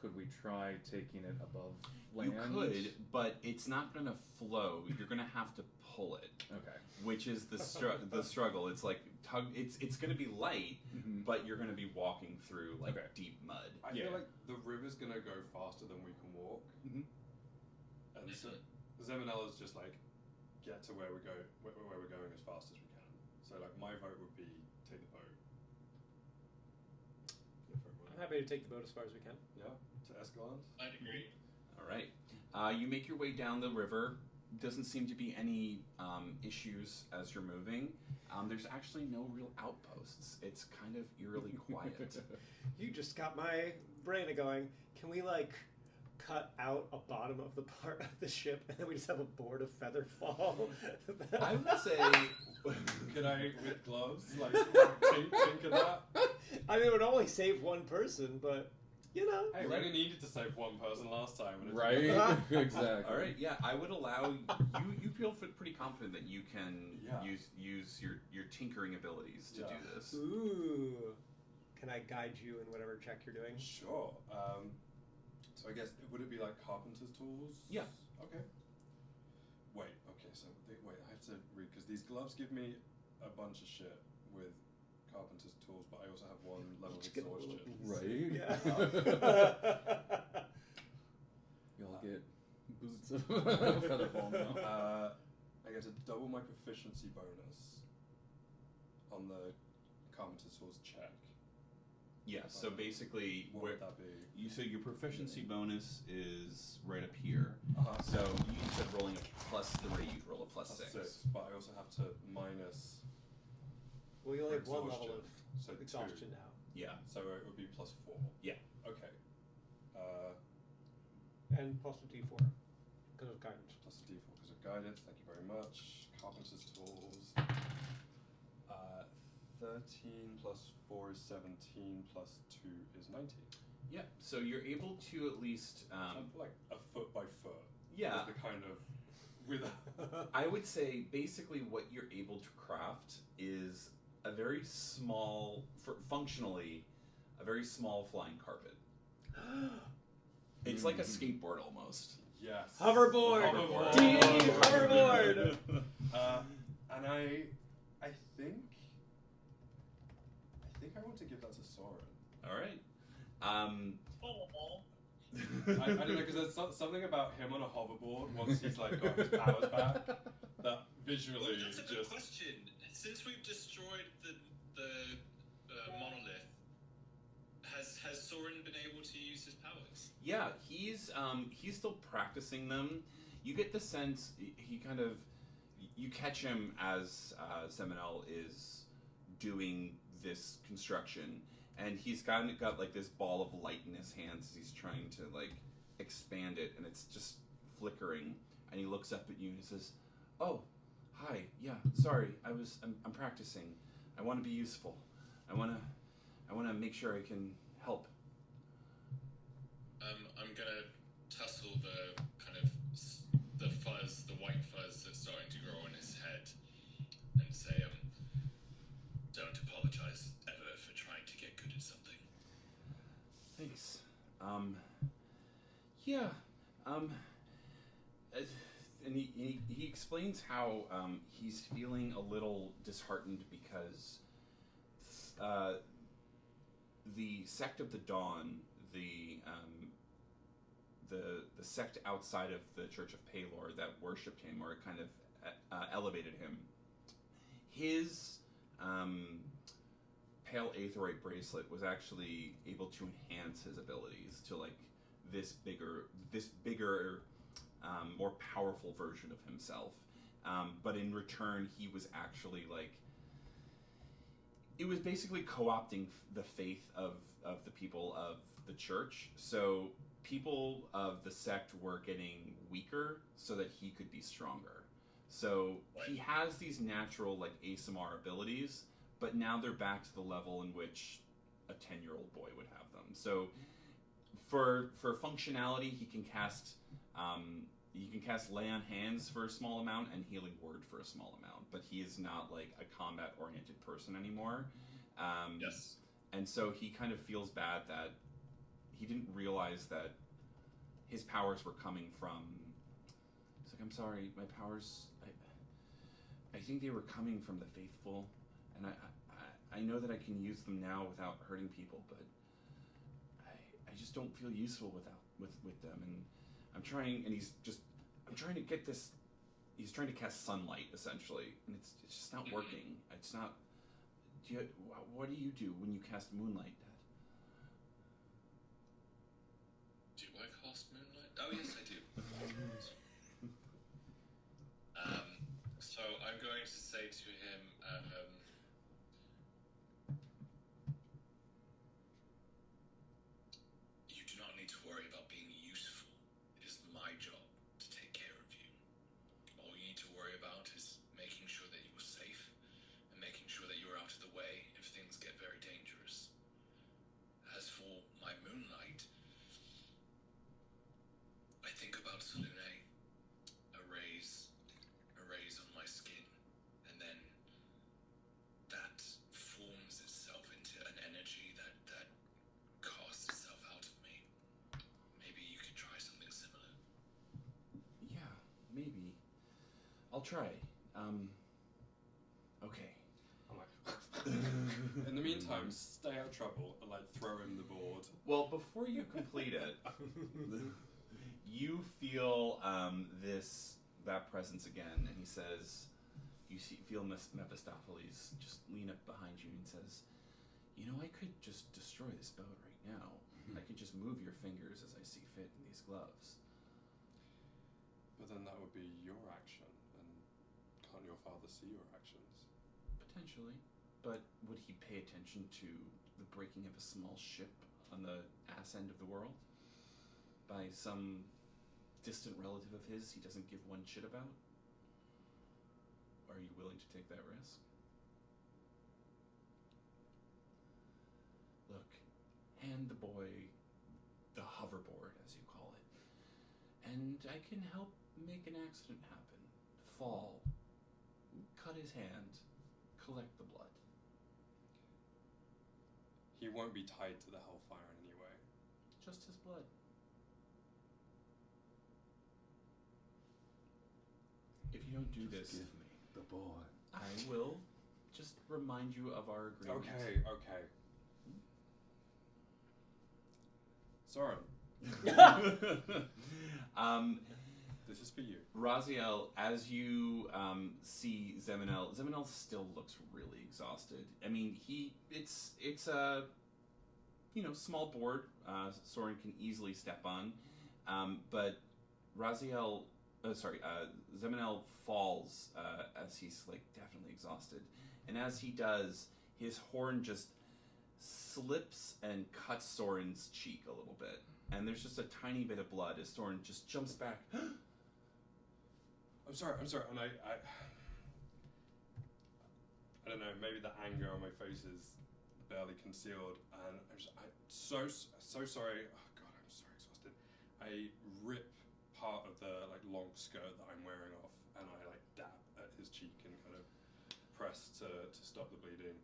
Could we try taking it above land? You could, but it's not going to flow. You're going to have to pull it. Okay. Which is the struggle. It's like it's going to be light, but you're going to be walking through like deep mud. I feel like the river's gonna go faster than we can walk, and so Zeminel is just like get to where we're going as fast as we can. So like my vote would be take the boat. I'm happy to take the boat as far as we can. Yeah, to Escalon. I'd agree. All right. You make your way down the river. Doesn't seem to be any issues as you're moving. There's actually no real outposts. It's kind of eerily quiet. You just got my brain going. Can we cut out a bottom of the part of the ship and then we just have a board of feather fall? I would say, Can I with gloves tinker that? I mean, it would only save one person, but you know. Hey, we only needed to save one person last time. And Right? Exactly. all right, yeah, I would allow you. You feel pretty confident that you can use your tinkering abilities to do this. Ooh. Can I guide you in whatever check you're doing? Sure. So I guess would it be like carpenter's tools? Yeah. Okay. Wait. Okay. So wait, I have to read because these gloves give me a bunch of shit with carpenter's tools, but I also have one level of exhaustion. Right? Yeah. You'll get boots of feather fall now. I get to double my proficiency bonus on the carpenter's tools check. Yeah. So basically, What would that be? so your proficiency bonus is right up here. Uh-huh. So you instead of rolling a +3, you'd roll a +6. But I also have to minus. Well, you only have one level Exhaustion. of So exhaustion 2. now. Yeah. So it would be +4. Yeah. Okay. And plus a d4 because of guidance. Plus a d4 because of guidance. Thank you very much. Carpenter's tools. 13 plus 4 is 17 plus 2 is 19. Yeah. So you're able to at least. Like a foot by foot. Yeah. Is the kind of with. I would say basically what you're able to craft is a very small, functionally, a very small flying carpet. It's like a skateboard almost. Yes. Hoverboard! Hoverboard. D&D hoverboard! And I think I want to give that to Soren. All right. I don't know, because there's something about him on a hoverboard once he's like got his powers back that visually That's a good just. question. Since we've destroyed the monolith, has Soren been able to use his powers? Yeah, he's still practicing them. You get the sense he kind of, you catch him as Seminole is doing this construction, and he's got like this ball of light in his hands as he's trying to like expand it, and it's just flickering. And he looks up at you and he says, "Oh, hi. Yeah, sorry. I'm practicing. I want to be useful. I want to make sure I can help." I'm gonna tussle the kind of the fuzz, the white fuzz that's starting to grow on his head, and say, "Don't apologize ever for trying to get good at something." Thanks. Yeah. And he explains how he's feeling a little disheartened because the sect of the Dawn, the sect outside of the Church of Palor that worshipped him or kind of elevated him, his pale aetheroid bracelet was actually able to enhance his abilities to like this bigger, more powerful version of himself. But in return, he was actually like, it was basically co-opting the faith of the people of the church. So people of the sect were getting weaker so that he could be stronger. So he has these natural like ASMR abilities, but now they're back to the level in which a 10-year-old boy would have them. So for functionality, he can cast lay on hands for a small amount and healing word for a small amount, but he is not like a combat oriented person anymore. Yes. And so he kind of feels bad that he didn't realize that his powers were coming from. He's like, "I'm sorry, my powers. I think they were coming from the faithful, and I know that I can use them now without hurting people, but I just don't feel useful with them. And I'm trying to get this. He's trying to cast sunlight essentially, and it's just not working. It's not. What do you do when you cast moonlight, Dad?" Do I cast moonlight? Oh yes, I do. So I'm going to say to him, "You do not need to worry about being useful. It is my job to take care of you. All you need to worry about is making sure that you are safe and making sure that you are out of the way if things get very dangerous. As for my moonlight, I think about Salune, a rays on my skin, and then that forms itself into an energy that casts itself out of me. Maybe you could try something similar." Yeah, maybe. I'll try. Okay. I'm like, In the meantime, stay out of trouble and like throw him the board. Well, before you complete it, you feel that presence again, and he says, feel Mephistopheles just lean up behind you and says, "You know, I could just destroy this boat right now. I could just move your fingers as I see fit in these gloves." But then that would be your action, and can't your father see your actions? Potentially. But would he pay attention to the breaking of a small ship on the ass end of the world by some distant relative of his he doesn't give one shit about? Are you willing to take that risk? Look, hand the boy the hoverboard, as you call it, and I can help make an accident happen. Fall, cut his hand, collect the blood. he won't be tied to the hellfire in any way. Just his blood. If you don't do this, Give me the boy. I will just remind you of our agreement. Okay. Soren, this is for you. Raziel, as you see Zeminel still looks really exhausted. I mean, it's a small board Soren can easily step on, but Zeminel falls as he's like definitely exhausted, and as he does, his horn just slips and cuts Soren's cheek a little bit, and there's just a tiny bit of blood as Soren just jumps back. I'm sorry, and I don't know, maybe the anger on my face is barely concealed, and I'm so sorry. Oh God, I'm so exhausted. I rip part of the like long skirt that I'm wearing off, and I like dab at his cheek and kind of press to stop the bleeding,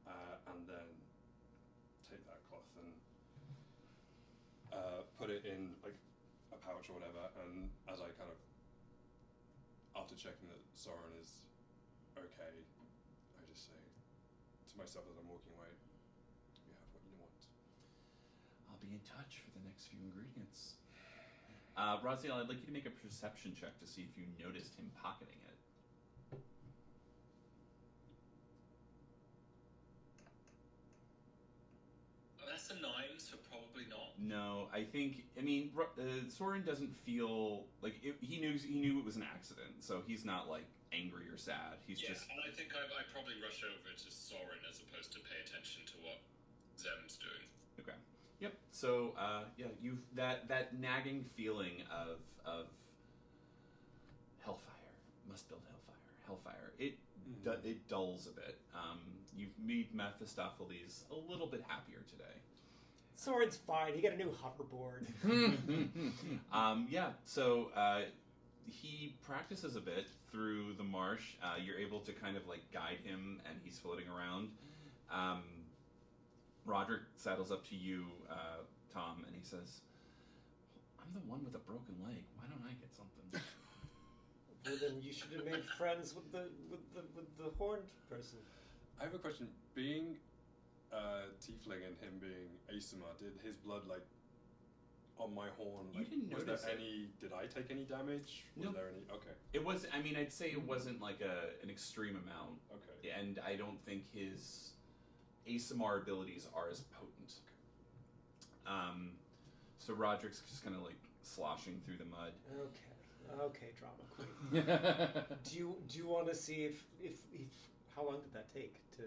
and then take that cloth and put it in like a pouch or whatever, and as I kind of, after checking that Soren is okay, I just say to myself as I'm walking away, you have what you want. I'll be in touch for the next few ingredients. Raziel, I'd like you to make a perception check to see if you noticed him pocketing it. That's a 9, so probably not. No, I mean, Soren doesn't feel like he knew it was an accident, so he's not like angry or sad. He's just. And I think I probably rush over to Soren as opposed to pay attention to what Zem's doing. Okay. Yep. So you've that nagging feeling of hellfire. Must build hellfire. It dulls a bit. You've made Mephistopheles a little bit happier today. Soren's fine. He got a new hoverboard. So he practices a bit through the marsh. You're able to kind of like guide him, and he's floating around. Roderick saddles up to you, Tom, and he says, "I'm the one with a broken leg. Why don't I get something?" Well, then you should have made friends with the horned person. I have a question. Being tiefling and him being Asimar, did his blood like on my horn? You didn't was notice there it. any? Did I take any damage? Was Nope. there any? Okay. It was. I mean, I'd say it wasn't like an extreme amount. Okay. And I don't think his ASMR abilities are as potent. So Roderick's just kind of like sloshing through the mud. Okay, drama queen. do you want to see if how long did that take to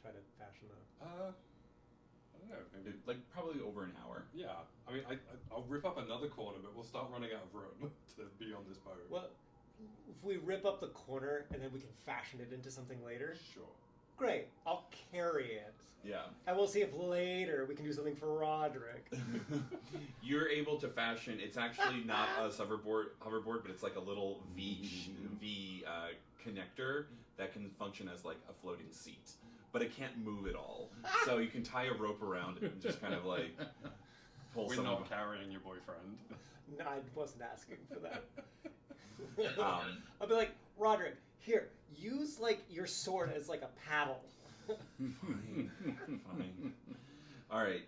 try to fashion that? I don't know. Maybe. Like probably over an hour. Yeah. I mean, I'll rip up another corner, but we'll start running out of room to be on this boat. Well, if we rip up the corner and then we can fashion it into something later, Sure. great. I'll carry it. Yeah. And we'll see if later we can do something for Roderick. You're able to fashion. It's actually not a hoverboard, but it's like a little V connector that can function as like a floating seat, but it can't move at all. So you can tie a rope around it and just kind of like pull. We're someone. not carrying your boyfriend. No, I wasn't asking for that. I'll be like, Roderick, here, use like your sword as like a paddle. Fine. All right.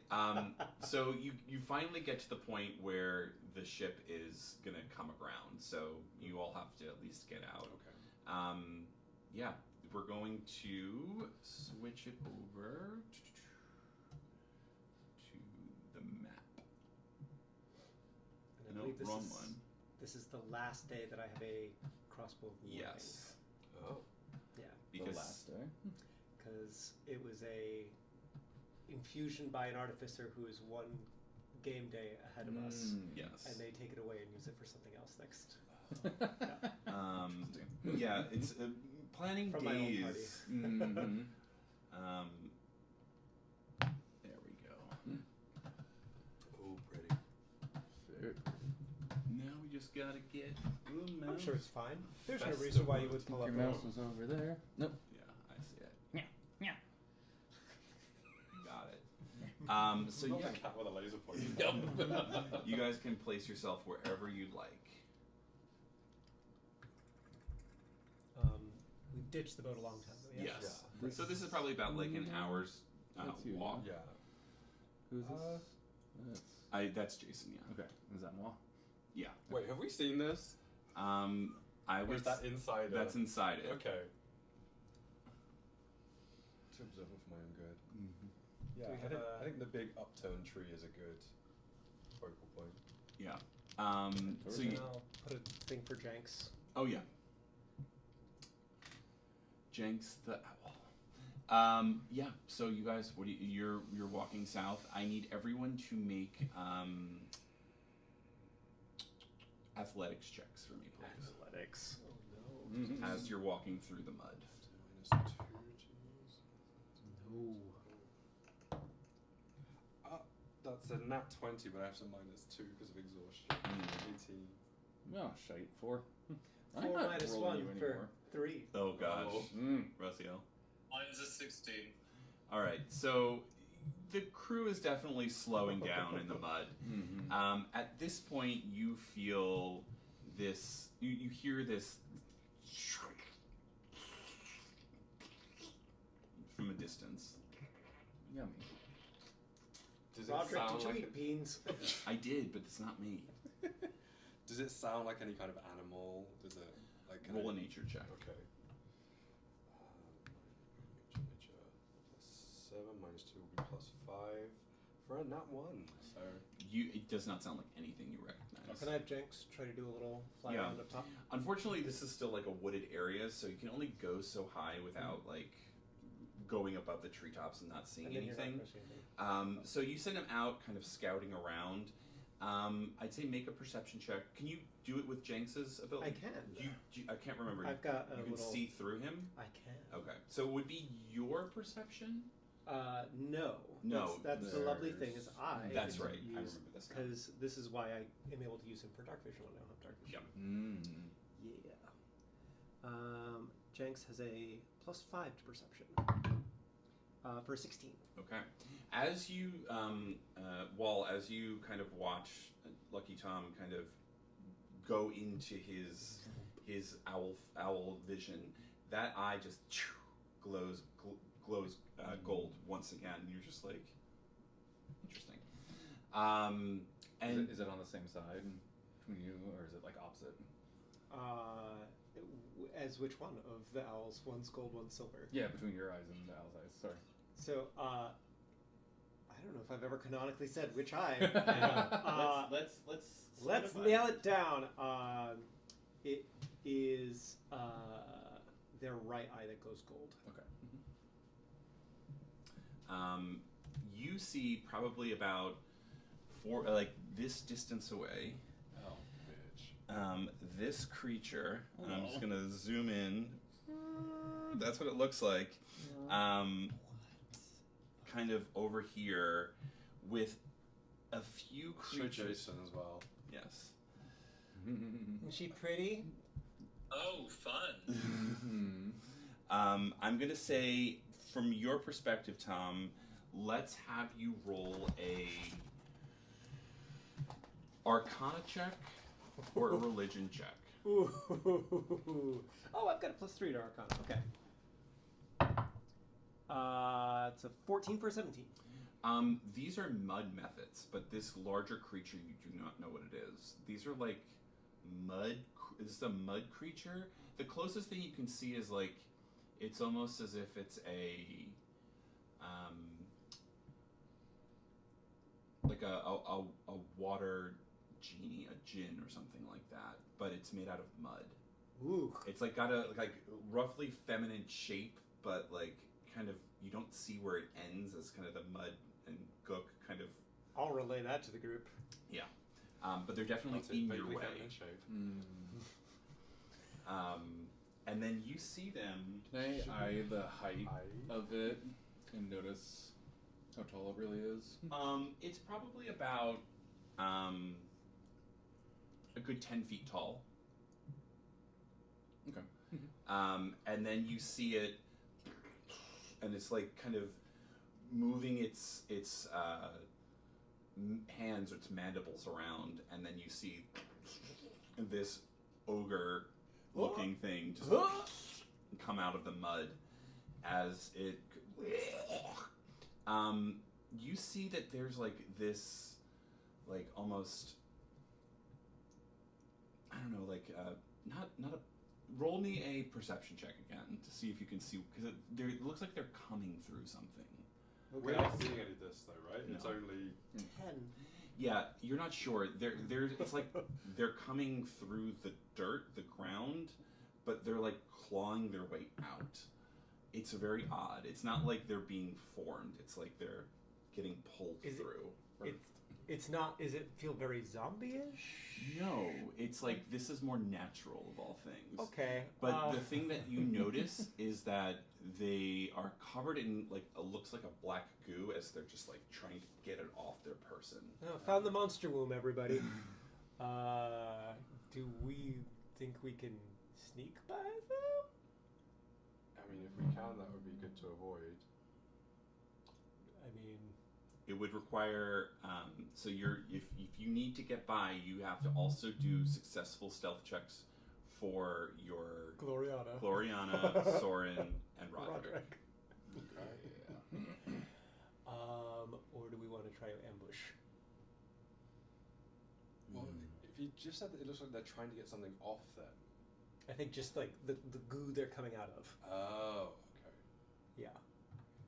So you finally get to the point where the ship is gonna come aground. So you all have to at least get out. Okay. Yeah, we're going to switch it over to the map. And I No, believe this wrong is, one. This is the last day that I have a crossbow of warning. Yes. Oh. Yeah. Because the last day. Because it was a infusion by an artificer who is one game day ahead of us, yes. and they take it away and use it for something else next. Yeah, it's planning From my own days. party. There we go. Oh, pretty. Fair. Now we just gotta get the mouse. I'm sure it's fine. There's no Festive reason why you mode. would pull up Your a mouse was over there. Nope. Yeah, I see it. Yeah. Got it. So Not yeah, the cat with a laser pointer. you guys can place yourself wherever you'd like. We ditched the boat a long time ago. Yeah. Yes. Yeah. So this is probably about like an hour's That's you, walk. Yeah. Who's this? That's Jason. Yeah. Okay, is that moi? Yeah. Wait, have we seen this? I Or was. is that inside? That's inside it. Okay. To observe it for my own good. Yeah, Do we have I think the big upturned tree is a good focal point. Yeah. So And you. I'll put a thing for Jenks. Oh yeah. Jenks the owl. Yeah. So you guys, what do you're walking south. I need everyone to make athletics checks for me, please. Athletics. Oh Mm-hmm. As you're walking through the mud. no. That's a nat 20, but I have to -2 because of exhaustion. 18. Oh, shite. 4. I'm 4 not minus rolling 1 you for anymore. 3. Oh gosh. Oh. Raziel. Mine's a 16. All right. So the crew is definitely slowing down in the mud. Mm-hmm. At this point, you feel this. You hear this from a distance. Yummy. Does it Roderick, sound did you like eat beans? I did, but it's not me. Does it sound like any kind of animal? Does it like Roll a nature check. Okay. Nature +7 -2 will be +5 for a nat 1. So It does not sound like anything you recognize. Can I have Jenks try to do a little fly Yeah. around up top? Unfortunately, this is still like a wooded area, so you can only go so high without like going above the treetops and not seeing And then you're not anything. pressing anything. So you send him out, kind of scouting around. I'd say make a perception check. Can you do it with Jenks's ability? I can. I can't remember. I've got a You can little. see through him. I can. Okay, so it would be your perception. No. No, That's the lovely thing is That's can right. I use- remember this now. Because this is why I am able to use him for dark vision when I don't have dark vision. Yep. Yeah. Jenks has a +5 to perception. For a 16. Okay. As you, Wall, as you kind of watch Lucky Tom kind of go into his owl vision, that eye just glows gold once again. And you're just like, interesting. And Is it on the same side between you, or is it like opposite? As which one of the owls? One's gold, one's silver. Yeah, between your eyes and the owl's eyes. Sorry. So, I don't know if I've ever canonically said which eye. Let's solidify. nail it down. It is their right eye that goes gold. Okay. You see probably about this distance away. Oh. bitch. This creature. Oh. I'm just gonna zoom in. That's what it looks like. Kind of over here, with a few Show creatures. Jason as well. Yes. Is she pretty? Oh, fun. I'm gonna say, from your perspective, Tom, let's have you roll a Arcana check or a religion check. Ooh. Oh, I've got a +3 to Arcana. Okay. It's a 14 for a 17. These are mud methods, but this larger creature, you do not know what it is. These are like mud. This is a mud creature. The closest thing you can see is like, it's almost as if it's like a water genie, a djinn or something like that, but it's made out of mud. Ooh. It's like got a like roughly feminine shape, but like kind of you don't see where it ends as kind of the mud and gook kind of. I'll relay that to the group. Yeah, but they're definitely That's in it, your vaguely way. feminine shape. And then you see them. Can I eye the height Eye? of it and notice how tall it really is? It's probably about a good 10 feet tall. Okay. And then you see it, and it's like kind of moving its hands or its mandibles around, and then you see this ogre-looking thing just come out of the mud as it. You see that there's like this, like almost. I don't know, like not a. Roll me a perception check again to see if you can see, because it looks like they're coming through something. Okay. We're not seeing any of this though, right? No. It's only 10. Yeah, you're not sure. It's like they're coming through the dirt, the ground, but they're like clawing their way out. It's very odd. It's not like they're being formed. It's like they're getting pulled through. It's not. Is it feel very zombie-ish? No, it's like this is more natural of all things. Okay. But the thing that you notice is that they are covered in like looks like a black goo as they're just like trying to get it off their person. Oh, found the monster womb, everybody. Do we think we can sneak by them? I mean, if we can, that would be good to avoid. I mean, it would require. So if you need to get by, you have to also do successful stealth checks for your Gloriana, Soren, and Roderick. Okay. Or do we want to try ambush? Well, if you just said that it looks like they're trying to get something off them. I think just like the goo they're coming out of. Oh, okay. Yeah.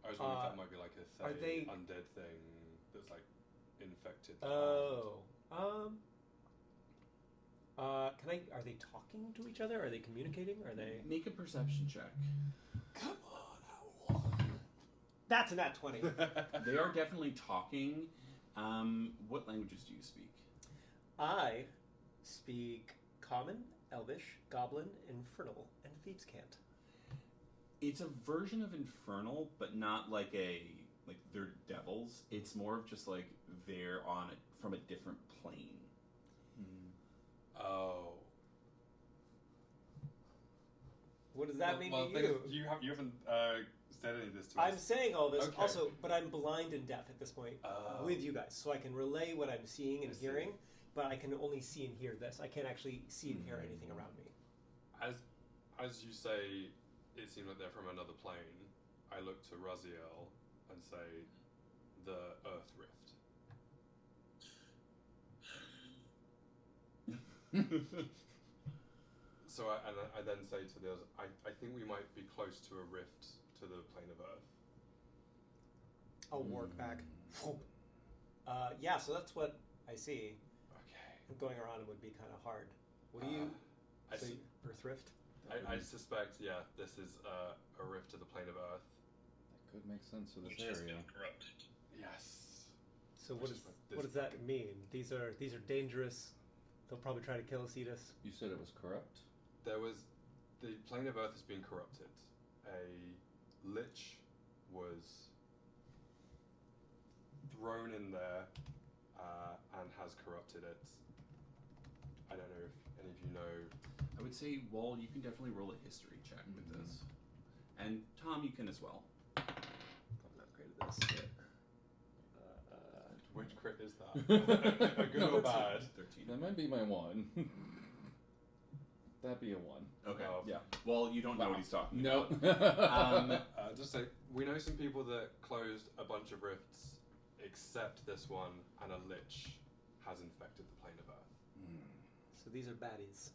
I was wondering if that might be like a are they undead thing that's like infected. Oh. Are they talking to each other? Are they communicating? Are they? Make a perception check. Come on, that's a nat 20. They are definitely talking. What languages do you speak? I speak Common, Elvish, Goblin, Infernal, and Thieves' Cant. It's a version of Infernal, but not like they're devils. It's more of just like they're on it from a different plane. Oh. What does that mean to you? You haven't said any of this to us. I'm saying all this Okay. also, but I'm blind and deaf at this point with you guys, so I can relay what I'm seeing and hearing, but I can only see and hear this. I can't actually see and hear anything around me. As you say, it seems like they're from another plane. I look to Raziel and say, the Earth Rift. So I then say to the others, I think we might be close to a rift to the plane of Earth. I'll work back. Yeah, so that's what I see. Okay. Going around it would be kind of hard. What do you say? Earth Rift? I suspect, yeah, this is a rift to the plane of Earth. That could make sense for this Which has area. been corrupted. Yes. So what does that mean? These are dangerous. They'll probably try to kill us, eat us. You said it was corrupt? The plane of Earth has been corrupted. A lich was thrown in there and has corrupted it. I don't know if any of you know. I would say, Wall, you can definitely roll a history check with this. And Tom, you can as well. I'm not great at this. But, Which crit is that? A good or bad? 13. That might be my one. That'd be a 1. Okay. Oh. Yeah. Well, you don't know what he's talking Nope. about. Just say, we know some people that closed a bunch of rifts, except this one, and a lich has infected the plane of Earth. so these are baddies.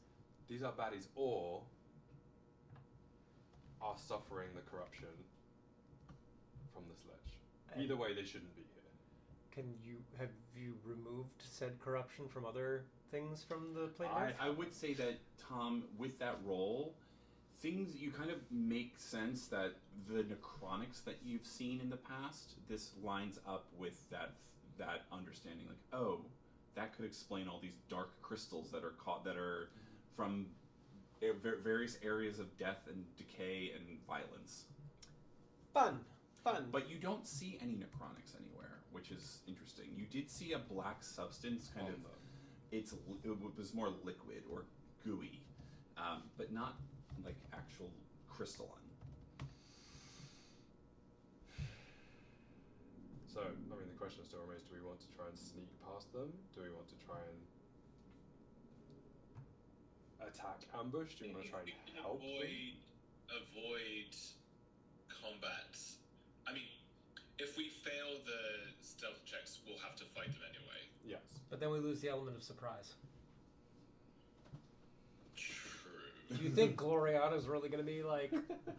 These are baddies, or are suffering the corruption from this lich. Either way, they shouldn't be here. Have you removed said corruption from other things from the plane of Earth? I would say that, Tom, with that roll, you kind of make sense that the necronics that you've seen in the past, this lines up with that understanding. Like, oh, that could explain all these dark crystals that are from various areas of death and decay and violence. Fun. But you don't see any necronics anywhere, which is interesting. You did see a black substance, it was more liquid or gooey, but not like actual crystalline. So, I mean, the question still remains: do we want to try and sneak past them? Do we want to try and attack, ambush? Do we want to try and help them? Avoid combat. I mean, if we fail the stealth checks, we'll have to fight them anyway. Yes. But then we lose the element of surprise. True. Do you think Gloriana's really going to be like...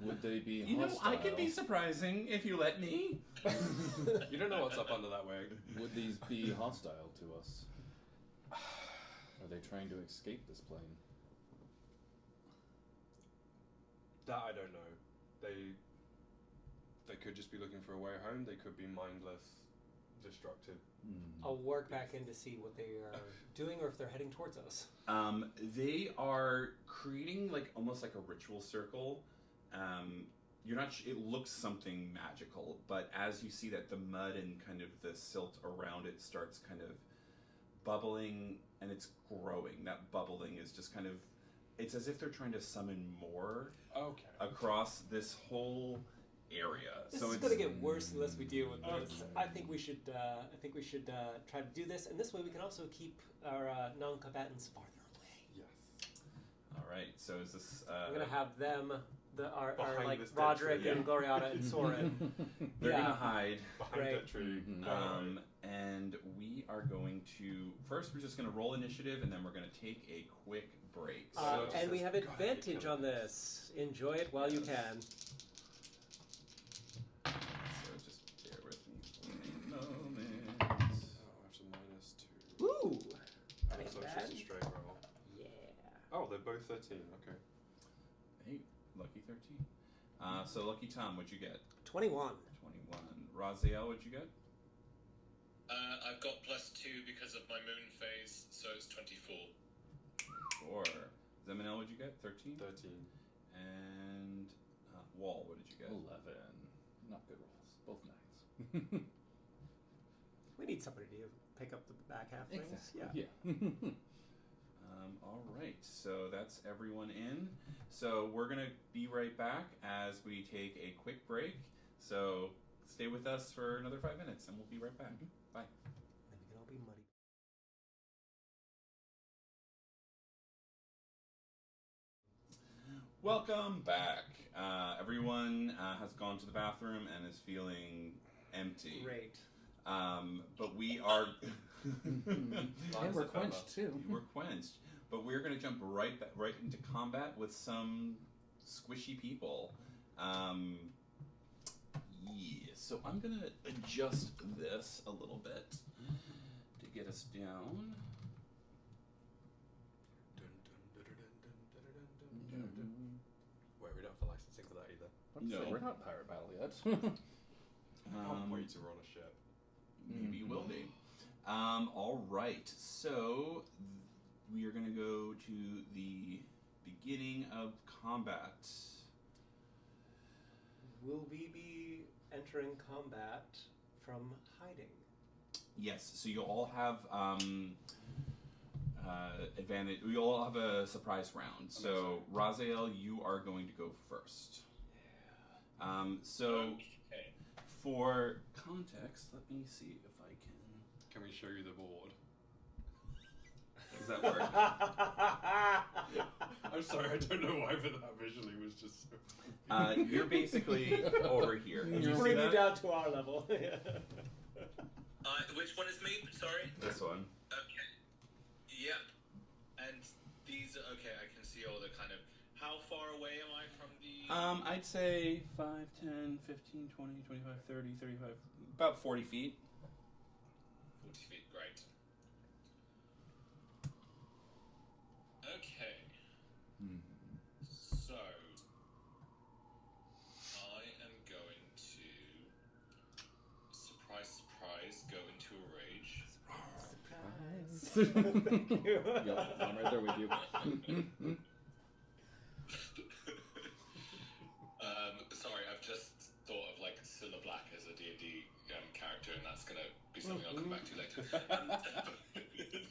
Would they be You know, hostile? I could be surprising if you let me. You don't know what's up under that wig. Would these be hostile to us? Are they trying to escape this plane? That I don't know. They could just be looking for a way home. They could be mindless, destructive. I'll work back in to see what they are doing or if they're heading towards us. They are creating like almost like a ritual circle. You're not. It looks something magical, but as you see that the mud and kind of the silt around it starts kind of bubbling, and it's growing. That bubbling is just kind of. It's as if they're trying to summon more across this whole area. This is going to get worse unless we deal with this. I think we should. Try to do this, and this way we can also keep our non-combatants farther away. Yes. All right. So is this? I'm going to have them, our Behind like this dead Roderick tree, and Gloriana and Soren. They're Yeah. gonna hide. Behind Right. that tree. And we are going to first. We're just going to roll initiative, and then we're going to take a quick break. And we have advantage on this. Enjoy it while you can. So just bear with me for a moment. Oh, I have some -2. Ooh! So it's just a straight roll. Yeah. Oh, they're both 13. Okay. Hey, lucky 13. So lucky Tom, what'd you get? 21. 21. Raziel, what'd you get? I've got +2 because of my moon phase, so it's 24. 4. Zeminel, what'd you get? 13. 13. And Wall, what did you get? 11. Not good rolls. Both 9s. We need somebody to pick up the back half things. Exactly. Yeah. All right, so that's everyone in. So we're gonna be right back as we take a quick break. So stay with us for another 5 minutes, and we'll be right back. Bye. Then we can all be muddy. Welcome back. Everyone has gone to the bathroom and is feeling empty. Great. But we are. And we're quenched too. We're quenched. But we're going to jump right into combat with some squishy people. So I'm going to adjust this a little bit to get us down. Wait, we don't have the licensing for that either. No. We're not Pirate Battle yet. Can't wait till we're on a ship. Maybe will be. All right. So we are going to go to the beginning of combat. Will we be entering combat from hiding? Yes. So you'll all have advantage. You'll all have a surprise round. So Raziel, you are going to go first. So Okay. for context, let me see if I can. Can we show you the board? Does that work? I'm sorry, I don't know why, but that visually was just so... You're basically over here. Can you see Bring you that? down to our level. Which one is me? Sorry? This one. Okay. Yep. And these, okay, I can see all the kind of... How far away am I from the... I'd say 5, 10, 15, 20, 25, 30, 35, about 40 feet. 40 feet, great. Okay. So, I am going to, surprise, go into a rage. Thank you. Yep, I'm right there with you. Sorry, I've just thought of like Cilla Black as a D&D character, and that's gonna be something I'll come back to later.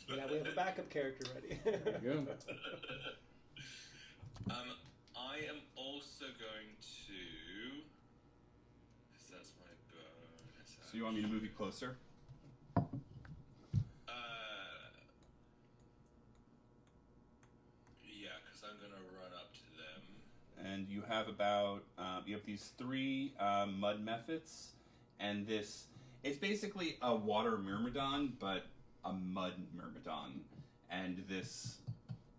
Yeah, we have a backup character ready. There you go. I am also going to, because that's my bonus So you want me to move you closer? Yeah, because I'm gonna run up to them. And you have you have these 3 mud methods, and it's basically a water myrmidon, but a mud myrmidon, and this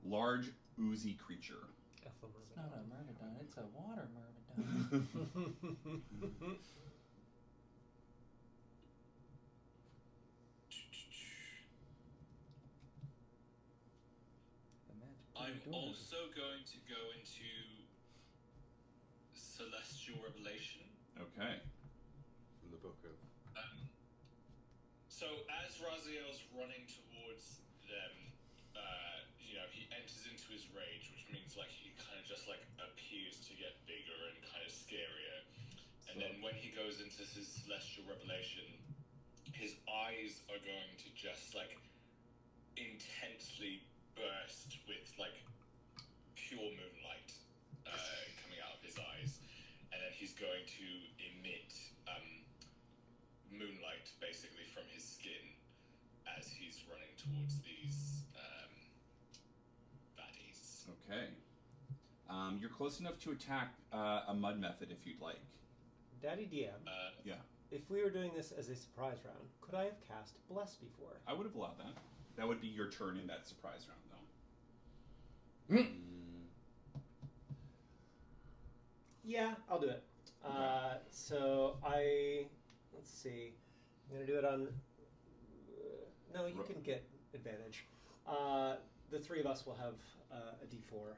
large oozy creature. It's not a myrmidon, it's a water myrmidon. I'm also going to go into Celestial Revelation. Okay. From the book of. So as Raziel's running towards them, he enters into his rage, which means like he kind of just like appears to get bigger and kind of scarier. And then when he goes into his Celestial Revelation, his eyes are going to just like intensely burst with like pure moonlight coming out of his eyes, and then he's going to emit moonlight basically from his skin as he's running towards these baddies. Okay. You're close enough to attack a mud method if you'd like. Daddy DM, Yeah. if we were doing this as a surprise round, could I have cast Bless before? I would have allowed that. That would be your turn in that surprise round, though. Yeah, I'll do it. Okay. So let's see. I'm gonna do it on. No, you can get advantage. The 3 of us will have a D4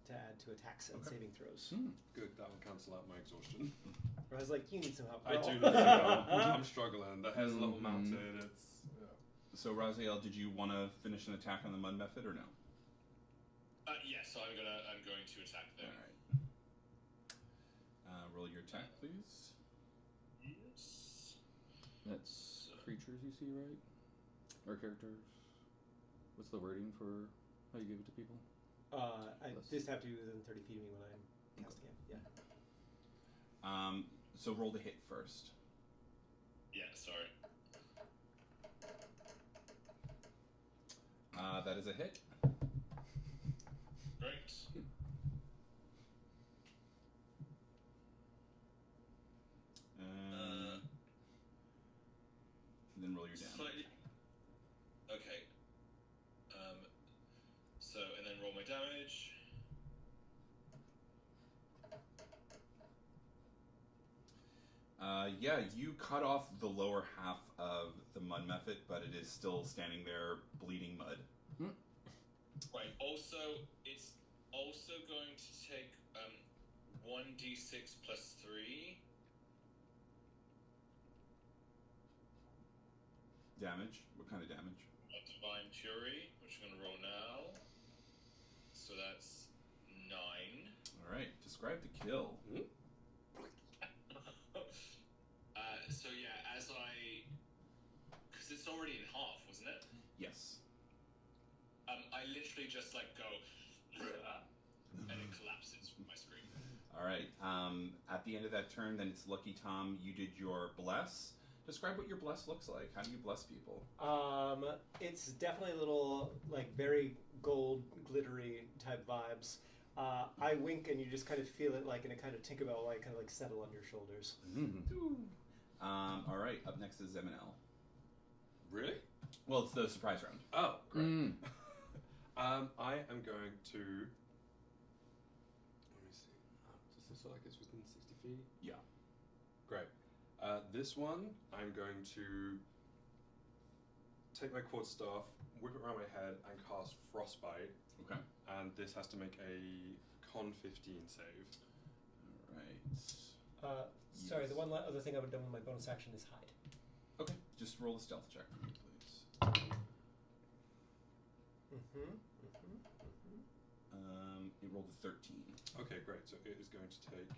to add to attacks and saving throws. Good, that will cancel out my exhaustion. I was like, you need some help. I girl." do need some help. I'm struggling. The hair's a little melted. It's. Yeah. So, Raziel, did you want to finish an attack on the mud method or no? Yes, so I'm going to attack them. All right. Roll your attack, please. Yes. That's creatures you see, right? Or characters? What's the wording for how you give it to people? I just have to be within 30 feet of me when I'm casting it. Yeah. So roll the hit first. Yeah, sorry. That is a hit. Great. And then roll your damage. Slightly. Okay. And then roll my damage. Yeah, you cut off the lower half of the mud method, but it is still standing there, bleeding mud. Right. Also, it's also going to take 1d6 plus 3. Damage? What kind of damage? Divine Fury, which I'm going to roll now. So that's 9. Alright, describe the kill. So yeah, because it's already in half, wasn't it? Yes. I literally just like go, and it collapses from my screen. Alright, at the end of that turn, then it's Lucky Tom. You did your bless. Describe what your bless looks like. How do you bless people? It's definitely a little, like, very gold, glittery type vibes. I wink and you just kind of feel it, like, in a kind of Tinkerbell way, kind of like settle on your shoulders. Alright, up next is Zeminel. Really? Well, it's the surprise round. Oh, great. I am going to. Let me see. Does this look like it's within 60 feet? Yeah. Great. This one, I'm going to take my quarterstaff, whip it around my head, and cast Frostbite. Okay. And this has to make a Con 15 save. Alright. Sorry, Yes. the one other thing I would have done with my bonus action is hide. Okay, just roll a stealth check for me, please. It rolled a 13. Okay, great. So it is going to take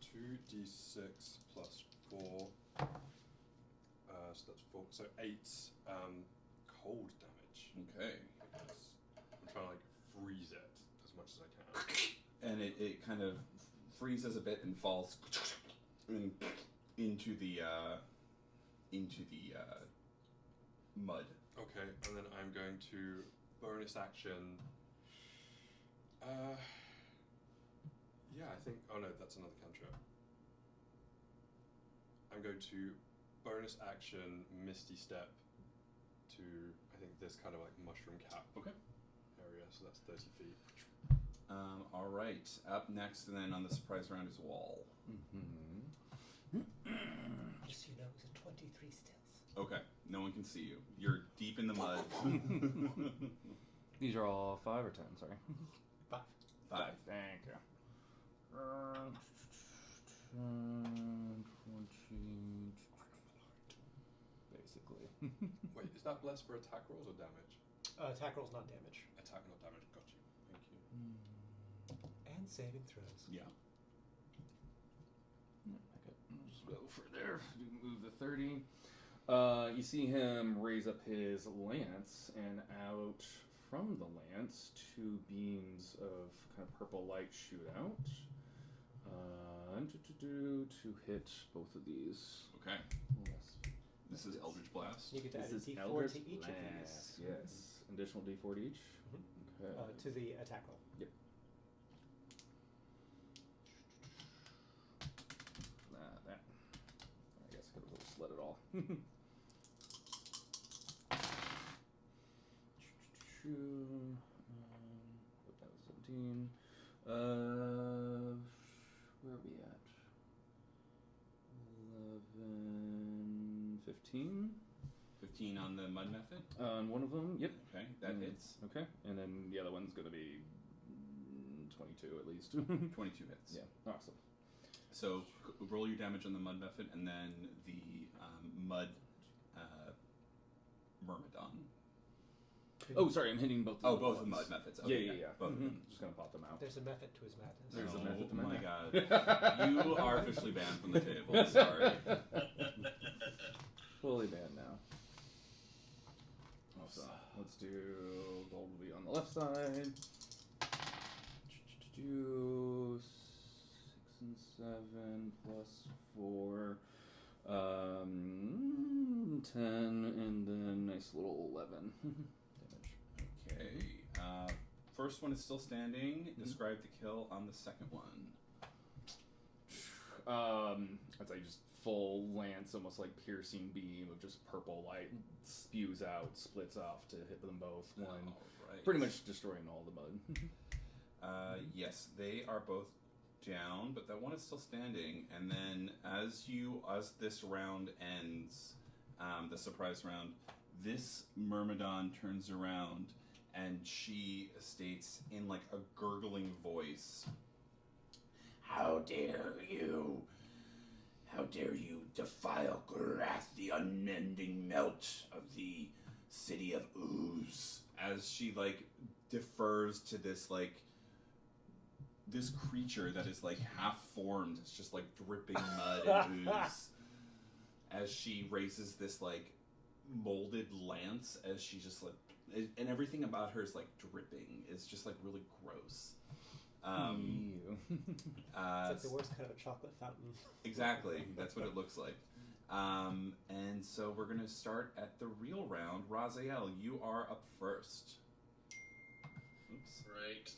2d6 plus 4. So that's 4. So 8 cold damage. Okay. Because I'm trying to like freeze it as much as I can. And it kind of freezes a bit and falls into the into the mud. Okay, and then I'm going to bonus action. Yeah, I think. Oh no, that's another cantrip. I'm going to bonus action Misty Step to, I think, this kind of like mushroom cap area. So that's 30 feet. All right. Up next, then on the surprise round is Wall. Just so you know, it was a 23 stealth. Okay. No one can see you. You're deep in the mud. These are all 5 or 10, sorry. 5. 5. Thank you. 20, basically. Wait, is that blessed for attack rolls or damage? Attack roll's not damage. Attack, not damage. Got you. Thank you. And saving throws. Yeah. Okay, I'll just go for there. Move the 30. You see him raise up his lance, and out from the lance, 2 beams of kind of purple light shoot out. To hit both of these. Okay. Yes. This is Eldritch Blast. You get to add a This is d4 Eldritch to each of Blast, these. yes. Additional d4 to each? Okay. To the attack roll. Yep. That. I guess I could have just let it all. 2. That was 17. Where are we at? 11, 15. 15 on the mud method? On one of them, yep. Okay, that hits. Okay, and then the other one's going to be 22 at least. 22 hits. Yeah, awesome. So roll your damage on the mud method, and then the mud myrmidon. Oh, sorry, I'm hitting both. Oh, both ones. the mud methods. Yeah, Okay, yeah. Both of them. Just gonna pop them out. There's a method to his madness. There's a method to Oh my my madness. god. You are officially banned from the table. Sorry. Fully banned now. So let's do gold will be on the left side. Do 6 and 7 plus 4. 10 and then nice little 11 damage. Okay. First one is still standing. Describe the kill on the second one. I'd say just full lance, almost like piercing beam of just purple light spews out, splits off to hit them both. One, Right. pretty much destroying all the mud. Yes, they are both down, but that one is still standing. And then as this round ends, the surprise round, this myrmidon turns around and she states in like a gurgling voice, "How dare you? How dare you defile Grath, the unending melt of the city of Ooze?" As she like defers to this like this creature that is like half formed, it's just like dripping mud and ooze. As she raises this like molded lance, as she just like, and everything about her is like dripping. It's just like really gross. It's like the worst kind of a chocolate fountain. Exactly, that's what it looks like. And so we're gonna start at the real round. Raziel, you are up first. Oops. Right.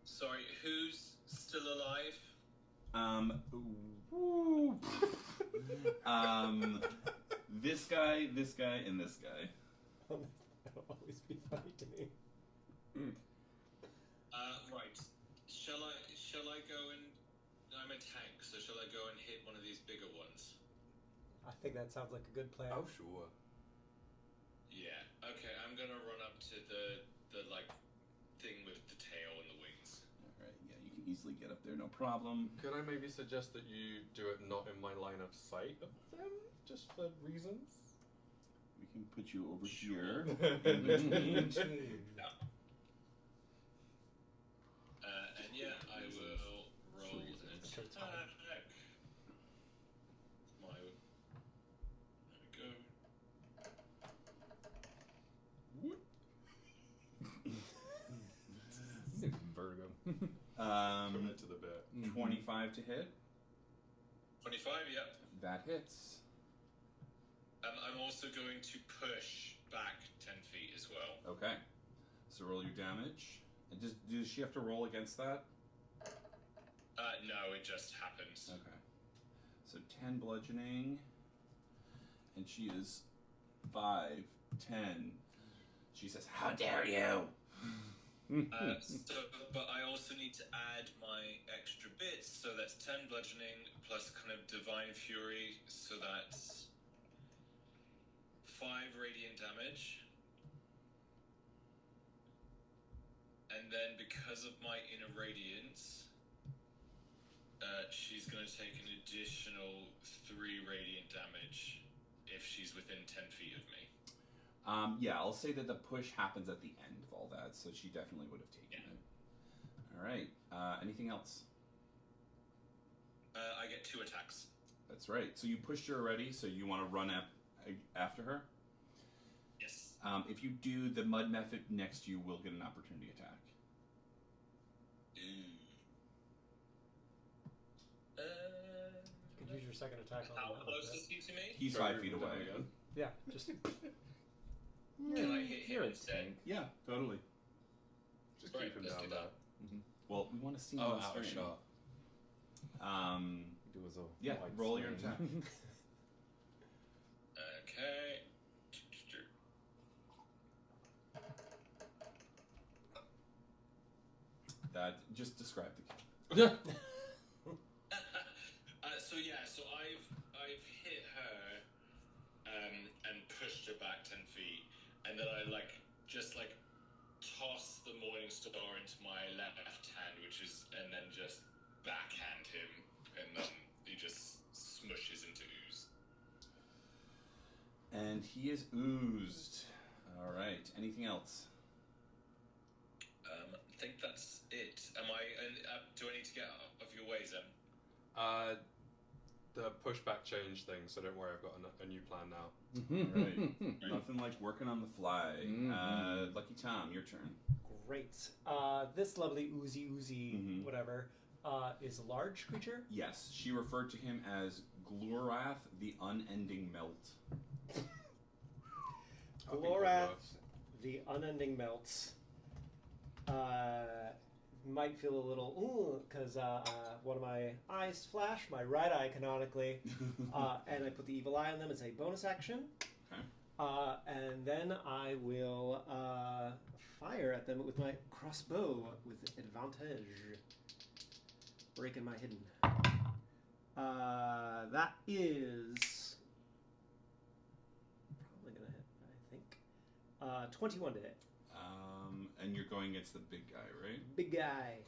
Sorry, who's still alive? This guy, and this guy. That'll always be funny to me. Right. Shall I go and... I'm a tank, so shall I go and hit one of these bigger ones? I think that sounds like a good plan. Oh, sure. Yeah. Okay, I'm gonna run up to the like, thing with the tail and the wings. Alright, yeah, you can easily get up there, no problem. Could I maybe suggest that you do it not in my line of sight of them, just for reasons? We can put you over here. In between. And yeah, I will roll an attack. There we go. Vertigo. Commit to the bit. 25 to hit. 25, yep. That hits. I'm also going to push back 10 feet as well. Okay. So roll your damage. And does she have to roll against that? No, it just happens. Okay. So 10 bludgeoning. And she is 5, 10. She says, "How dare you!" But I also need to add my extra bits, so that's 10 bludgeoning plus kind of divine fury, so that's 5 radiant damage. And then because of my inner radiance, she's going to take an additional 3 radiant damage if she's within 10 feet of me. Yeah, I'll say that the push happens at the end of all that, so she definitely would have taken it. All right. Anything else? I get 2 attacks. That's right. So you pushed her already, so you want to run after her? Yes. If you do, the mud method next to you will get an opportunity attack. You could use your second attack on How the close is he to me? He's 5 feet away. Again. Yeah, just Can I hit him You're a instead? tank. Yeah, totally. Just Right, keep him let's down do there. that. Well, we want to see him Oh, on out of screen. shot. Do as a Yeah, white roll your flame. attack. Okay. That just describe the So I've hit her, and pushed her back 10 feet, and then I just toss the Morning Star into my left hand, and then just backhand him, and then he just smushes into ooze. And he is oozed. All right. Anything else? I think that's it. Do I need to get out of your way, Zem? The pushback change thing, so don't worry, I've got a new plan now. All right. Nothing like working on the fly. Lucky Tom, your turn. great. This lovely oozy, whatever, is a large creature. Yes, she referred to him as Glurath, the unending melt. Glorath, the unending melt. Might feel a little ooh because one of my eyes flash, my right eye canonically, and I put the evil eye on them as a bonus action. Okay. And then I will fire at them with my crossbow with advantage. Breaking my hidden. That is probably gonna hit, I think. 21 to hit. And you're going against the big guy, right? Big guy.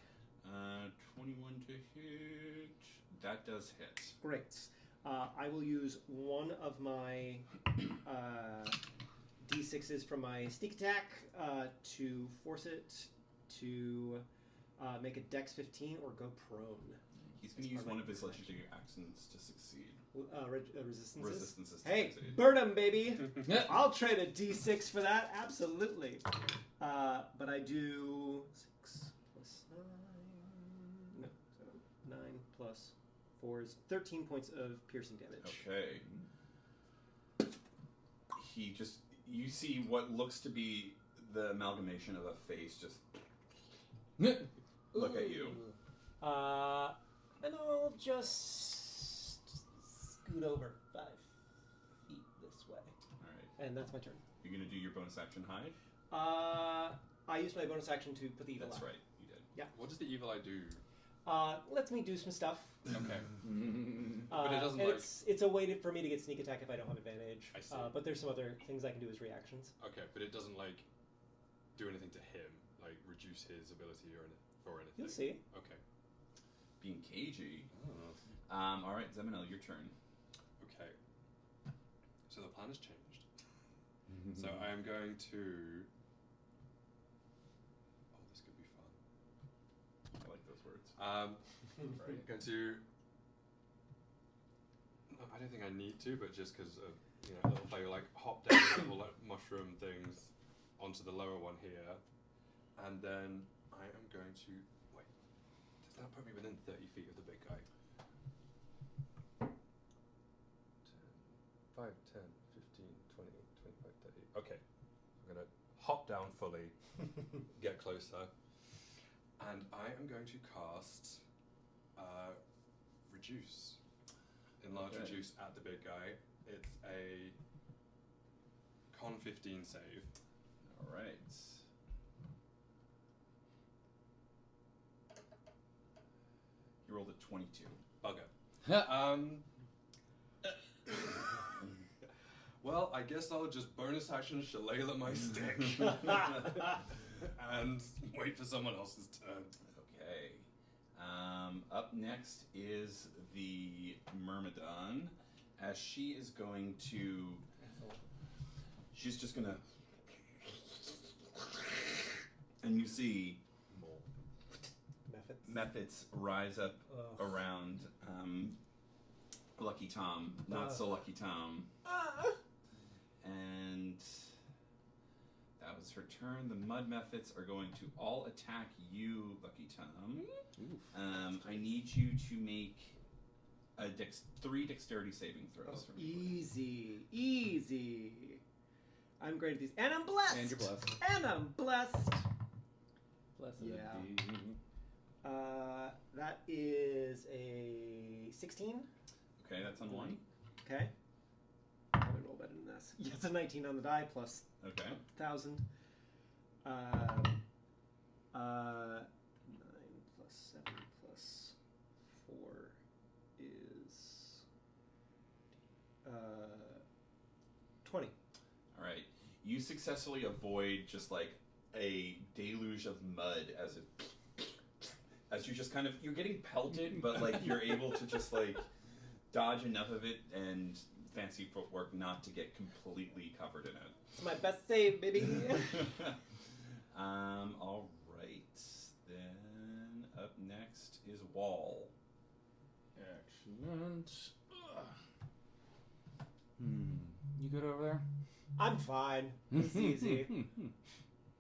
21 to hit. That does hit. Great. I will use one of my D6s from my sneak attack to force it to make a Dex 15 or go prone. He's going to use one of his legendary actions to succeed. Resistances? Resistances to Hey, succeed. burn him, baby! I'll trade a D6 for that, absolutely. But I do 6 plus 9. No, so 9 plus 4 is 13 points of piercing damage. Okay. You see what looks to be the amalgamation of a face just look at you. And I'll just scoot over 5 feet this way. Alright. And that's my turn. You're going to do your bonus action hide? I used my bonus action to put the evil That's eye. right, you did. Yeah. What does the evil eye do? Lets me do some stuff. Okay. But it doesn't and like... it's a way for me to get sneak attack if I don't have advantage. I see. But there's some other things I can do as reactions. Okay, but it doesn't like do anything to him, like reduce his ability or anything. You'll see. Okay. Being cagey. Oh. Alright, Zeminel, your turn. Okay. So the plan has changed. So I am going to... Oh, this could be fun. I like those words. I'm going to... No, I don't think I need to, but just because of, little play, like hop down the little like, mushroom things onto the lower one here, and then I am going to... Wait, does that put me within 30 feet of the big guy? 10, 5, 10, 15, Okay, I'm going to hop down fully, get closer, and I am going to cast Reduce. Enlarge Reduce at the big guy. It's a Con 15 save. All right. You rolled a 22. Bugger. Well, I guess I'll just bonus action shillelagh my stick and wait for someone else's turn. Okay. Up next is the Myrmidon, as she is going to. She's just gonna. And you see Mephits rise up around Lucky Tom, not so Lucky Tom. And that was her turn. The Mud Mephits are going to all attack you, Lucky Tom. I need you to make a 3 dexterity saving throws. For me, Easy. I'm great at these. And I'm blessed! And you're blessed. And I'm blessed! Blessed Yeah. be. That is a 16. Okay, that's on 1. Okay. Probably roll better than this. Yeah, it's a 19 on the die plus Okay. 1,000. 9 plus 7 plus 4 is 20. All right. You successfully avoid just like a deluge of mud as you just kind of, you're getting pelted, but like you're able to just like dodge enough of it and fancy footwork not to get completely covered in it. It's my best save, baby. All right. Then up next is Wall. Excellent. You good over there? I'm fine. It's easy.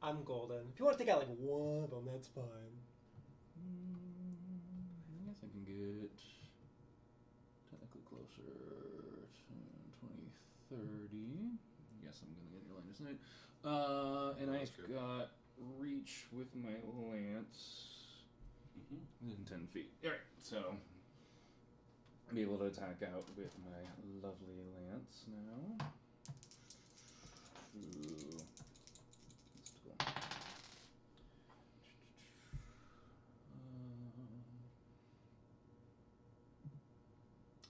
I'm golden. If you want to take out like one of them, that's fine. I guess I can get technically closer. 10, 20, 30. I guess I'm going to get your line of sight. And I've got reach with my lance within 10 feet. Alright, so I'll be able to attack out with my lovely lance now. Ooh. Let's go.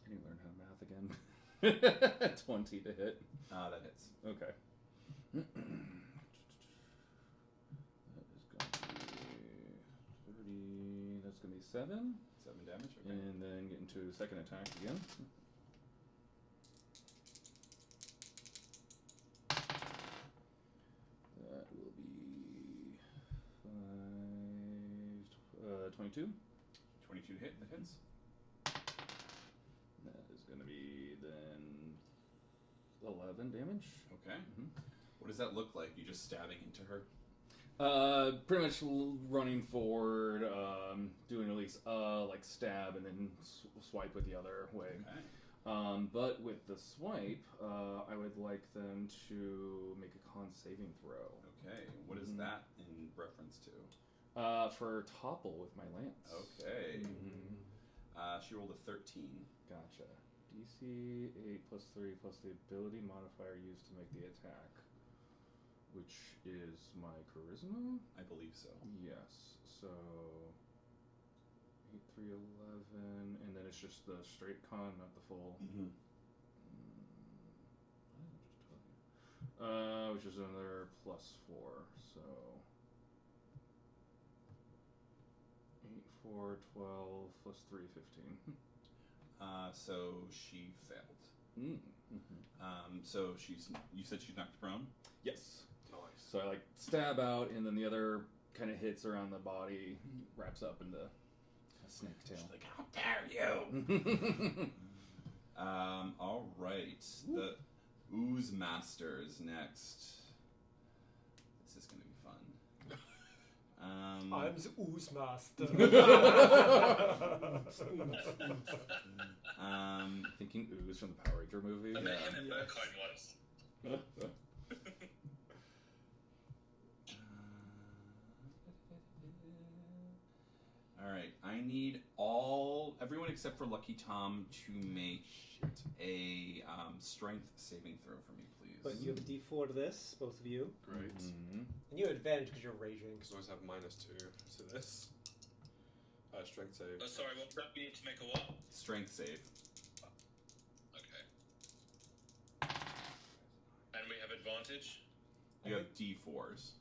I need to learn how to math again. 20 to hit. That hits. Okay. That is going to be 30. That's going to be 7. 7 damage. Okay. And then get into second attack again. That will be 22. 22 to hit. That hits. That is going to be then 11 damage. Okay. What does that look like? You just stabbing into her? Pretty much running forward, doing at least like stab and then swipe with the other way. Okay. But with the swipe, I would like them to make a con saving throw. Okay. What is that in reference to? For topple with my lance. Okay. She rolled a 13. Gotcha. DC 8 plus 3 plus the ability modifier used to make the attack, which is my charisma? I believe so. Yes. So 8, 3, 11, and then it's just the straight con, not the full. What did I just tell you? Which is another plus 4, so 8, 4, 12 plus 3, 15. So she failed. So you said she's knocked prone? Yes. Nice. So I like stab out, and then the other kind of hits around the body, wraps up into a snake tail. She's like, how dare you! All right. The Ooze Master is next. This is going to be fun. I'm the Ooze Master. Thinking ooze from the Power Ranger movie. I met him in Burkine once. right. I need everyone except for Lucky Tom to make a strength saving throw for me, please. But you have a D4 to this, both of you. Great. Mm-hmm. And you have advantage because you're raging. Because I always have -2 to this. Strength save. Oh, sorry, what prep you need to make a what? Strength save. Okay. And we have advantage? You have D4s.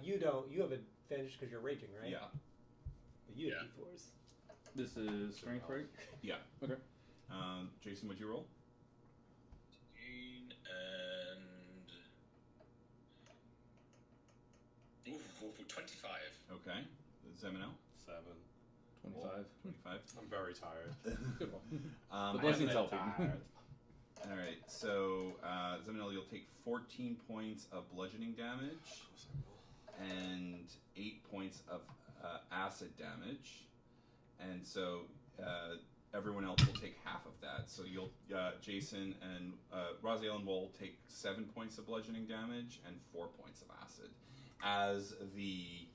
You don't. You have advantage because you're raging, right? Yeah. But you have Yeah. D4s. This is strength, right? Yeah. Okay. Jason, what'd you roll? 15 and... Ooh, 25. Okay. Zeminel? 7. 25. 25. I'm very tired. Good one. I The blessing's have- helping. All right. So, Zeminel, you'll take 14 points of bludgeoning damage and 8 points of acid damage. And so, everyone else will take half of that. So you'll, Jason and Raziel will take 7 points of bludgeoning damage and 4 points of acid. As the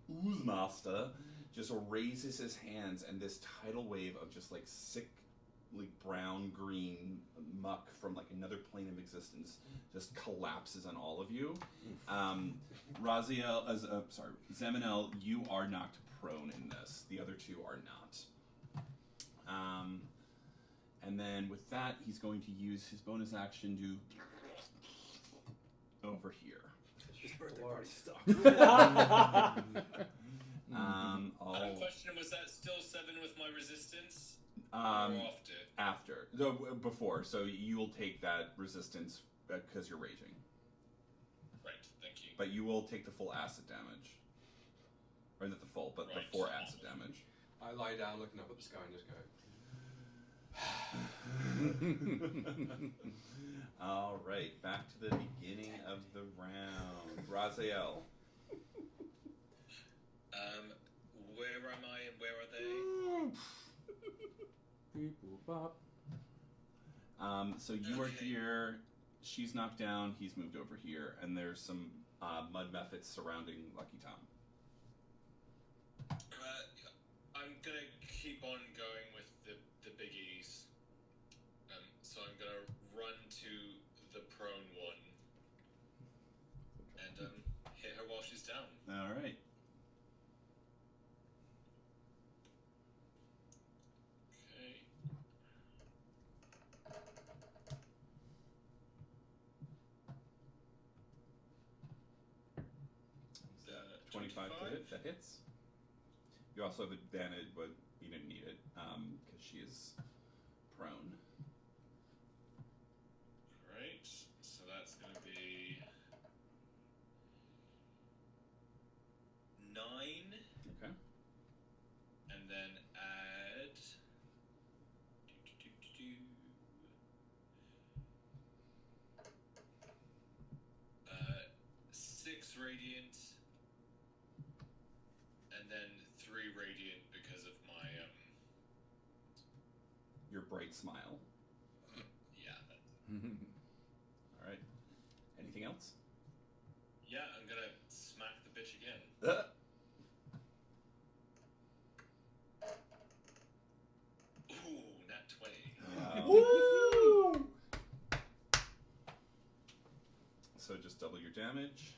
ooze master just raises his hands, and this tidal wave of just like sickly brown green muck from like another plane of existence just collapses on all of you. Raziel, Zeminel, you are knocked prone in this. The other two are not. And then with that, he's going to use his bonus action to over here. His birthday party stuff. My question, was that still 7 with my resistance? Or after? After. No, before. So you will take that resistance because you're raging. Right, thank you. But you will take the full acid damage. Or not the full, but Right. the 4 acid damage. I lie down looking up at the sky and just go, All right, back to the beginning of the round. Raziel. Where am I and where are they? Beep, boop, bop. So you are Okay. here. She's knocked down. He's moved over here, and there's some mud methods surrounding Lucky Tom. I'm gonna keep on going with the biggies. So I'm gonna run to the prone one and hit her while she's down. All right. Okay. Is that 25 to hit? That hits. You also have advantage, but you didn't need it because she is prone. Great. So that's gonna be 9, Okay. and then add 6 radiant, and then 3 radiant because of my Your bright smile. yeah. All right. Anything else? Yeah, I'm gonna smack the bitch again. Ooh, nat 20. Woo! So just double your damage.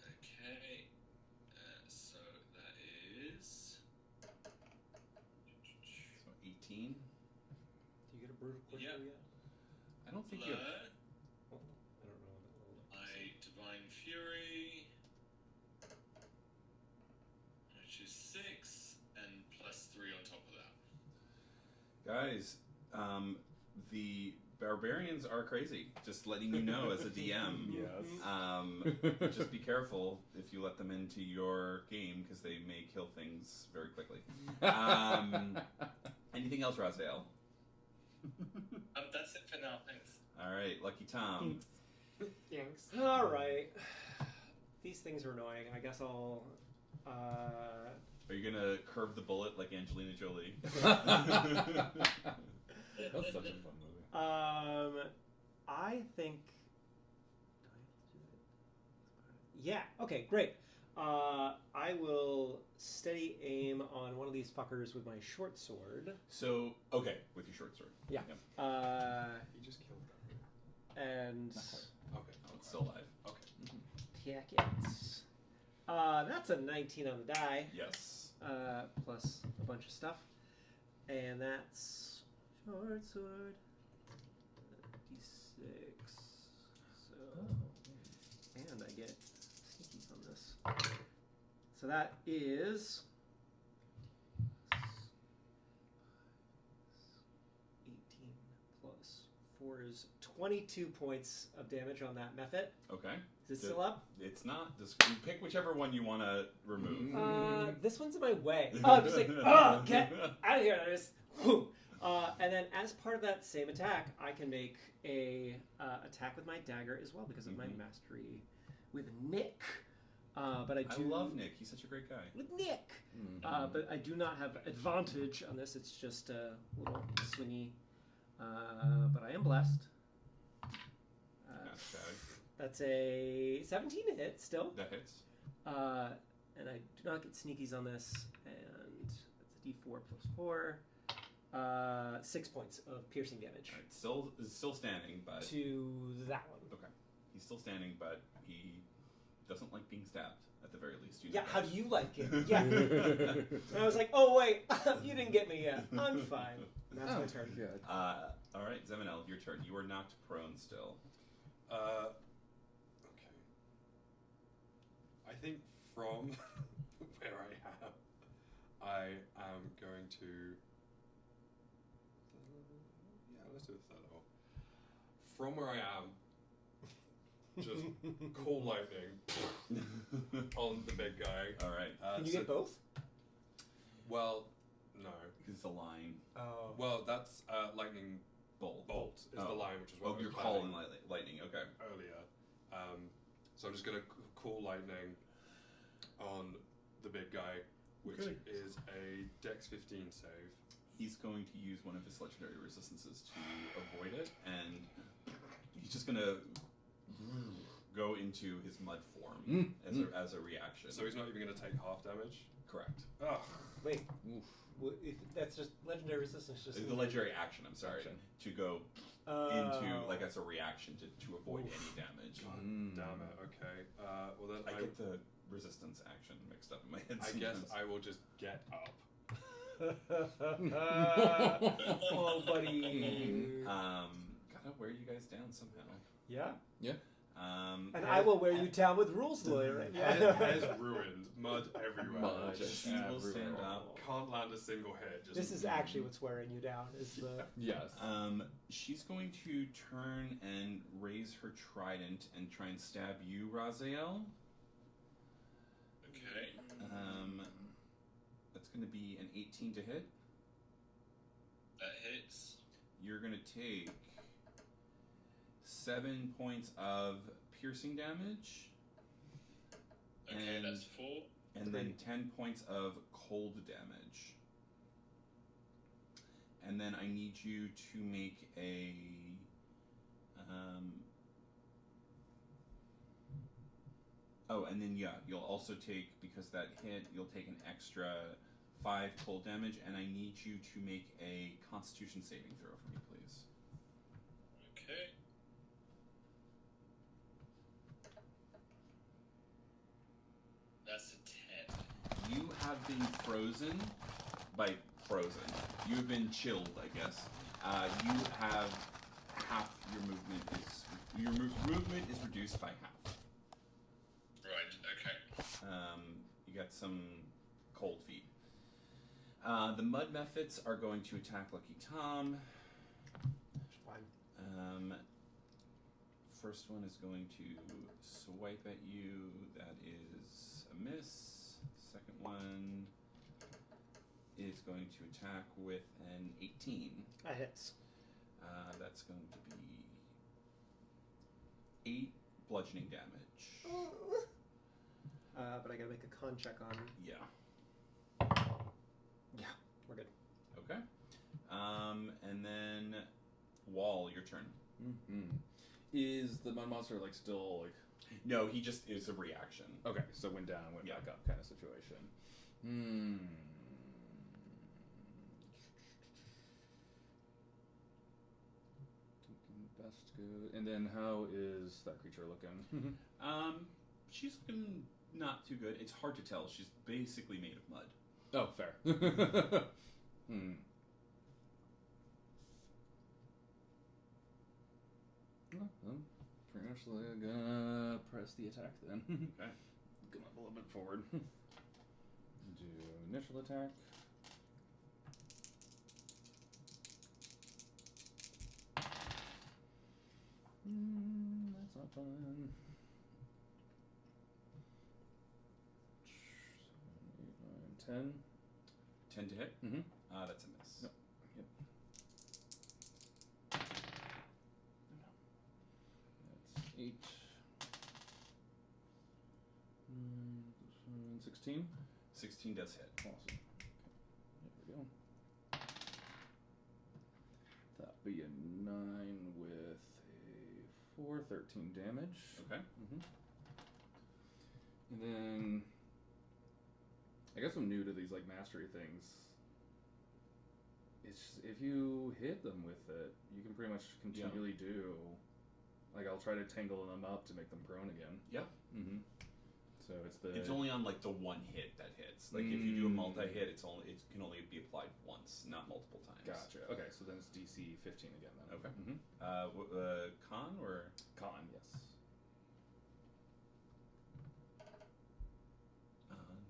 Okay, so that is So 18. Do you get a brutal critical Yeah. yet? I don't think you have. Blur, Oh, I don't know what that will look my divine fury, which is 6, and plus 3 on top of that. Guys, the barbarians are crazy. Just letting you know as a DM. Yes. Just be careful if you let them into your game because they may kill things very quickly. Anything else, Raziel? That's it for now, thanks. All right, Lucky Tom. Thanks. All right. These things are annoying. I guess I'll. Are you gonna curve the bullet like Angelina Jolie? That's such a fun movie. I think. Yeah. Okay. Great. I will these fuckers with my short sword. So, okay, with your short sword. Yeah. Yep. He just killed that. And Okay. Oh, it's still alive. Okay. take it. That's a 19 on the die. Yes. Plus a bunch of stuff. And that's short sword. D6. So, and I get sneakies on this. So that is 18 plus 4 is 22 points of damage on that method. Okay. Is it still up? It's not. Just you pick whichever one you want to remove. This one's in my way. Oh, I'm just like, oh, get out of here. And I just, whoo. And then as part of that same attack, I can make a attack with my dagger as well because of my mastery with Nick. But I love Nick. He's such a great guy. With Nick. But I do not have advantage on this. It's just a little swingy. But I am blessed. That's a 17 to hit still. That hits. And I do not get sneakies on this. And that's a d4 plus 4. 6 points of piercing damage. All right. Still standing, but to that one. Okay. He's still standing, but he doesn't like being stabbed. At the very least, you know Yeah. that. How do you like it? Yeah. And I was like, oh wait, you didn't get me yet. I'm fine. And that's my turn. Good. All right, Zeminel, your turn. You are knocked prone still. Okay. I think from where I am going to. Yeah, let's do the third level. From where I am, just call lightning on the big guy. All right. Can you get both? Well, no. It's a line. Oh. Well, that's lightning bolt is the line, which is what I was you're planning calling lightning. Okay. earlier. So I'm just gonna call lightning on the big guy, which is a Dex 15 save. He's going to use one of his legendary resistances to avoid it, and he's just gonna go into his mud form as a reaction. So he's not even gonna take half damage. Correct. Ugh. Wait. Well, if that's just legendary resistance. Just The legendary action. I'm sorry, to go into like as a reaction to avoid any damage. God damn it. Okay. Well then I get the resistance action mixed up in my head. I guess I will just get up. Oh, buddy. Gotta wear you guys down somehow. Yeah. Yeah. And I will wear you down with rules lawyer. Right? Head is ruined. Mud everywhere. Mud She will stand up. Can't land a single hit. Just This is actually what's wearing you down. Is the Yes. She's going to turn and raise her trident and try and stab you, Raziel. Okay. That's going to be an 18 to hit. That hits. You're going to take 7 points of piercing damage. Okay, And- that's 4. And then 10 points of cold damage. And then I need you to make a... and then you'll also take, because that hit, you'll take an extra 5 cold damage, and I need you to make a Constitution saving throw for me, please. Okay. That's a 10. You have been frozen. By frozen, you have been chilled, I guess. You have half your movement is movement is reduced by half. Right, okay. You got some cold feet. The mud methods are going to attack Lucky Tom. fine. First one is going to swipe at you. That is a miss. Second one is going to attack with an 18. That hits. That's going to be 8 bludgeoning damage. But I gotta make a con check on. Yeah. Yeah, we're good. Okay. And then Wall, your turn. Is the mud monster like still like? No, he just is a reaction. Okay, so went down, went back up kind of situation. That's good. And then how is that creature looking? She's looking not too good. It's hard to tell. She's basically made of mud. Oh, fair. Well, pretty much gonna press the attack then. Okay. Come up a little bit forward. Do initial attack. That's not fun. 7, 8, 9, 10. 10 to hit? Mm-hmm. That's a miss. Yep. Yep. That's 8. 16. 16 does hit. Awesome. Okay. There we go. That'd be a 9 with a 4, 13 damage. Okay. Mm-hmm. And then, I guess I'm new to these like mastery things. It's just, if you hit them with it, you can pretty much continually do. Like I'll try to tangle them up to make them prone again. Yep. Mm-hmm. So It's only on like the one hit that hits. Like if you do a multi-hit, it can only be applied once, not multiple times. Gotcha. Okay, so then it's DC 15 again then. Okay. Mm-hmm. Con or Con, yes.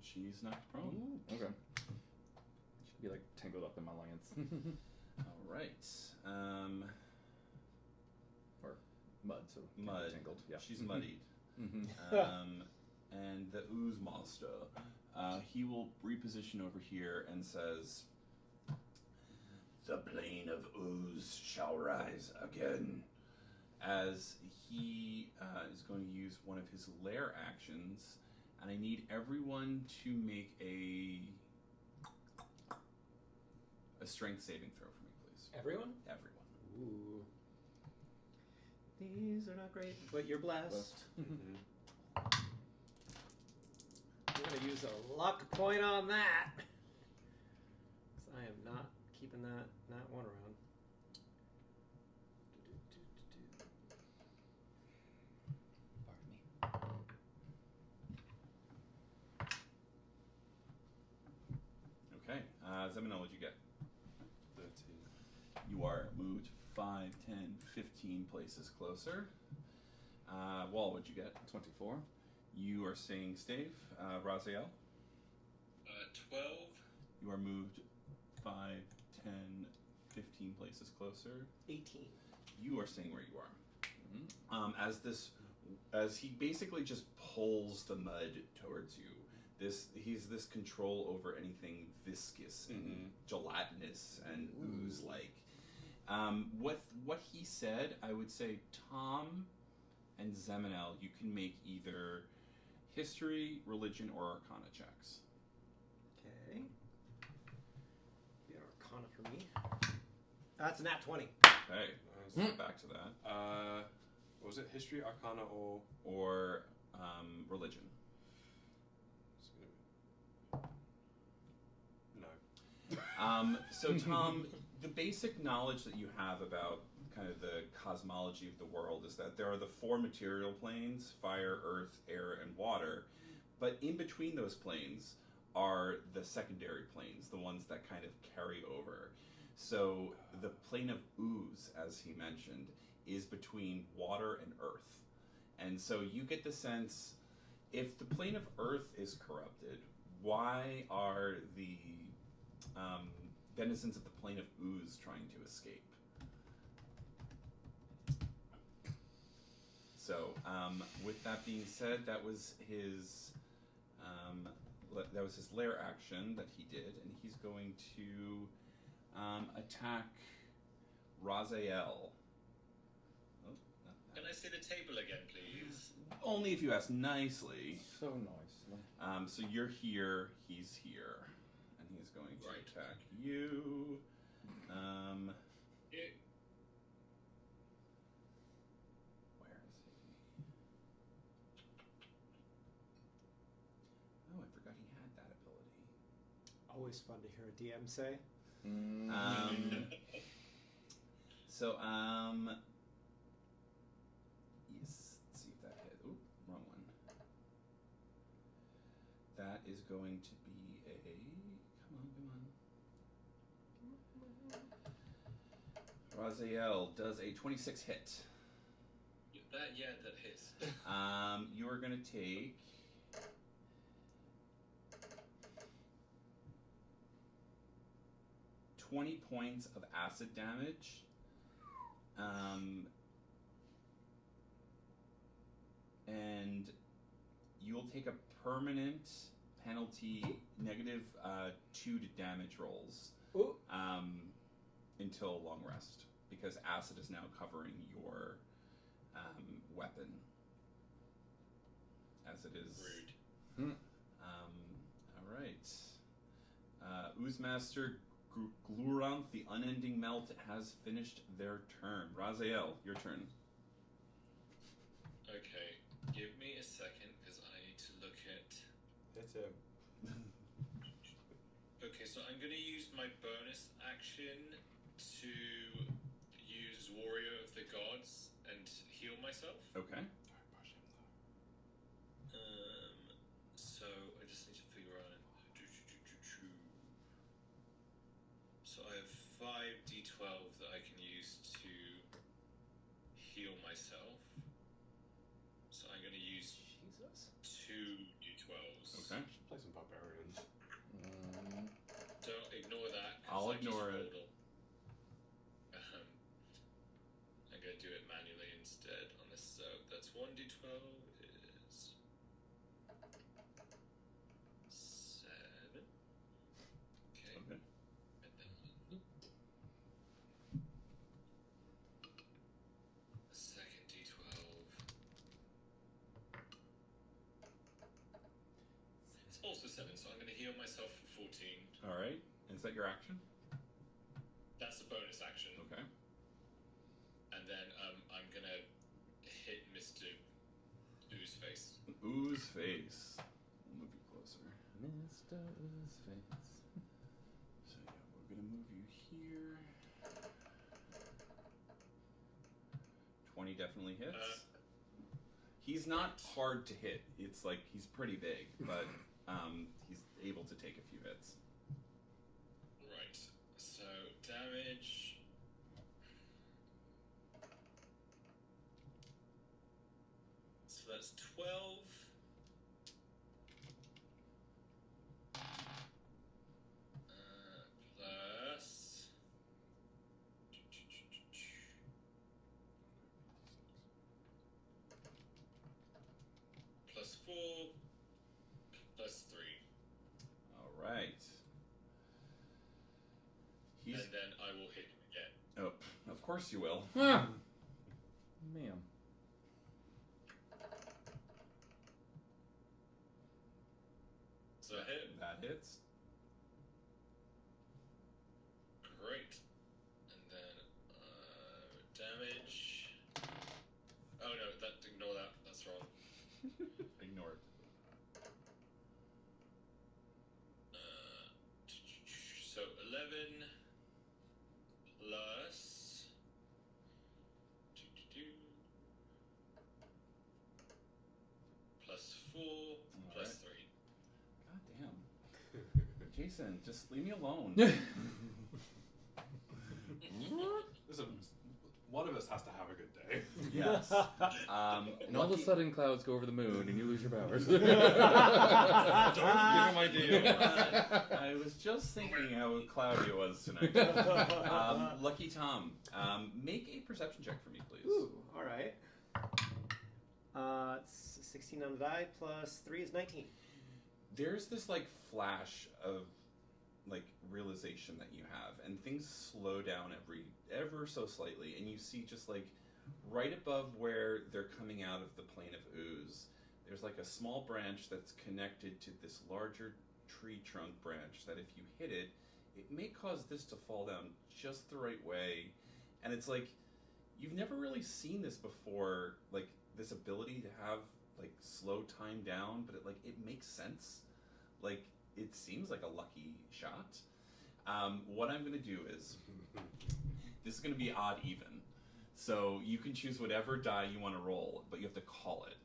She's knocked prone. Ooh, okay. Should be like tangled up in my lance. All right. Or mud, so Mud. tangled. Yeah. She's muddied. Mm-hmm. And the ooze monster, he will reposition over here and says, "The plane of ooze shall rise again." As he is going to use one of his lair actions, and I need everyone to make a strength saving throw for me, please. Everyone? Everyone. Ooh. These are not great, but you're blessed. Mm-hmm. I'm gonna use a luck point on that. 'Cause I am not keeping that one around. Pardon me. Okay. Zeminel, what'd you get? 13. You are moved 5, 10, 15 places closer. Wall, what'd you get? 24. You are staying stave. Raziel, 12. you are moved 5, 10, 15 places closer. 18. You are staying where you are. Mm-hmm. As he basically just pulls the mud towards you. He's this control over anything viscous and gelatinous and ooze-like. With what he said, I would say Tom and Zeminel, you can make either history, religion, or arcana checks. Okay. Be an arcana for me. That's a nat 20. Okay, so back to that. What was it? History, Arcana, Or religion. No. So Tom, the basic knowledge that you have about kind of the cosmology of the world is that there are the 4 material planes: fire, earth, air, and water. But in between those planes are the secondary planes, the ones that kind of carry over. So the plane of ooze, as he mentioned, is between water and earth. And so you get the sense, if the plane of earth is corrupted, why are the denizens of the plane of ooze trying to escape? So, with that being said, that was his lair action that he did, and he's going to attack Raziel. Oh, not that. Can I see the table again, please? Only if you ask nicely. So nice. So you're here, he's here, and he's going to Right. attack you. Yeah. Where is he? Oh, I forgot he had that ability. Always fun to hear a DM say. is going to be a... Come on. Raziel does a 26 hit. That hits. You are going to take 20 points of acid damage. And you'll take a permanent penalty, negative 2 to damage rolls until long rest, because acid is now covering your weapon, as it is. Rude. All right. Oozemaster Gluranth, the Unending Melt, has finished their turn. Raziel, your turn. Okay, give me a second because I need to look at. Hit him. Okay, so I'm going to use my bonus action to use Warrior of the Gods and heal myself. Okay. Don't push him though. So I just need to figure out. So I have 5d12 that I can use to heal myself. So I'm going to use Jesus. 2d12s. Okay. Should play some barbarians. Don't ignore that. 'cause I'll I just ignore it. rolled I'm going to do it manually instead on this. So that's 1d12 is 7. Okay. Okay. And then the second d12. It's also 7, so I'm going to heal myself for 14. All right. Is that your action? That's the bonus action. Okay. And then I'm going to hit Mr. Ooze Face. Ooze Face. We'll move you closer. Mr. Oozeface. So yeah, we're gonna move you here. 20 definitely hits. He's not hard to hit. It's like he's pretty big, but he's able to take a few hits. Right. So damage. So that's 12. Plus. Plus 4. Plus 3. All right. He's. And then I will hit him again. Oh, of course you will. Ah! Ma'am. So I hit him. That hits. Great. And then damage. Oh no, ignore that. That's wrong. Ignore it. So 11 plus plus 4 plus 3. God damn. Jason, just leave me alone. Listen, one of us has to have a good day. Yes. And all of a sudden, clouds go over the moon, and you lose your powers. Don't give him idea. I was just thinking how cloudy it was tonight. Lucky Tom, make a perception check for me, please. Ooh, all right. It's 16 on the die plus 3 is 19. There's this like flash of like realization that you have, and things slow down ever so slightly, and you see just like right above where they're coming out of the plane of ooze, there's like a small branch that's connected to this larger tree trunk branch that if you hit it, it may cause this to fall down just the right way. And it's like you've never really seen this before, like this ability to have like slow time down, but it makes sense. Like it seems like a lucky shot. What I'm gonna do is this is gonna be odd even. So you can choose whatever die you want to roll, but you have to call it.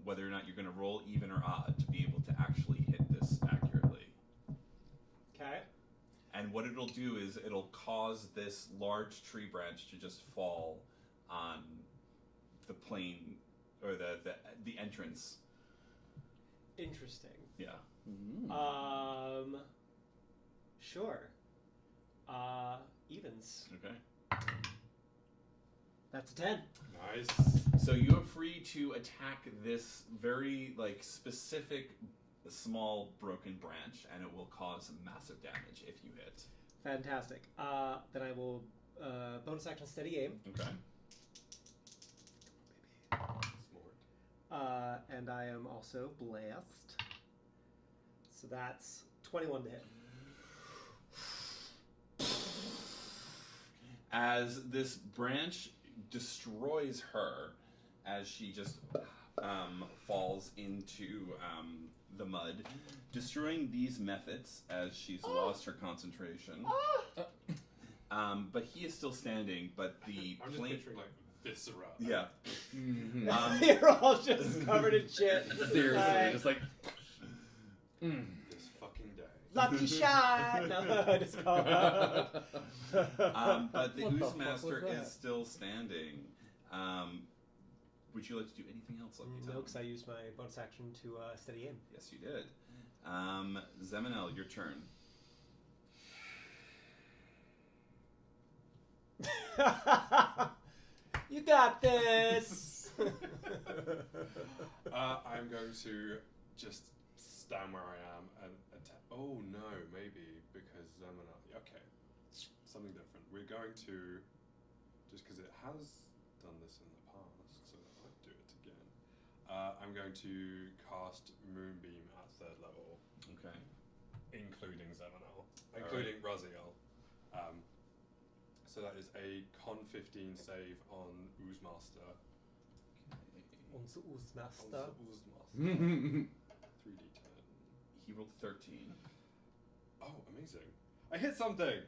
whether or not you're going to roll even or odd to be able to actually hit this accurately. Okay. And what it'll do is it'll cause this large tree branch to just fall on the plane or the entrance. Interesting. Yeah. Sure. Evens. Okay. That's a 10. Nice. So you are free to attack this very specific small broken branch, and it will cause massive damage if you hit. Fantastic. Then I will bonus action steady aim. Okay. Smart. And I am also blessed. So that's 21 to hit. As this branch destroys her, as she just falls into the mud, destroying these methods as she's lost her concentration. But he is still standing, but the I'm just picturing like viscera. Yeah. You're all just covered in shit. Seriously, just like. This fucking day. Lucky shot! No, just call out. But the What the Ooze fuck Master was is that? still standing. Would you like to do anything else, Lucky Tom? No, because I used my bonus action to steady aim. Yes, you did. Zeminel, your turn. You got this! I'm going to just stand where I am and attack. Oh no, maybe because okay, something different. We're going to, just because it has done this in the past, so that might do it again. I'm going to cast Moonbeam at 3rd level, Okay. including Zeminel, including Raziel. So that is a Con 15 save on Ooze Master. Unser Oozmaster. On the Ooze Master. 3d10. He rolled 13. Oh, amazing. I hit something!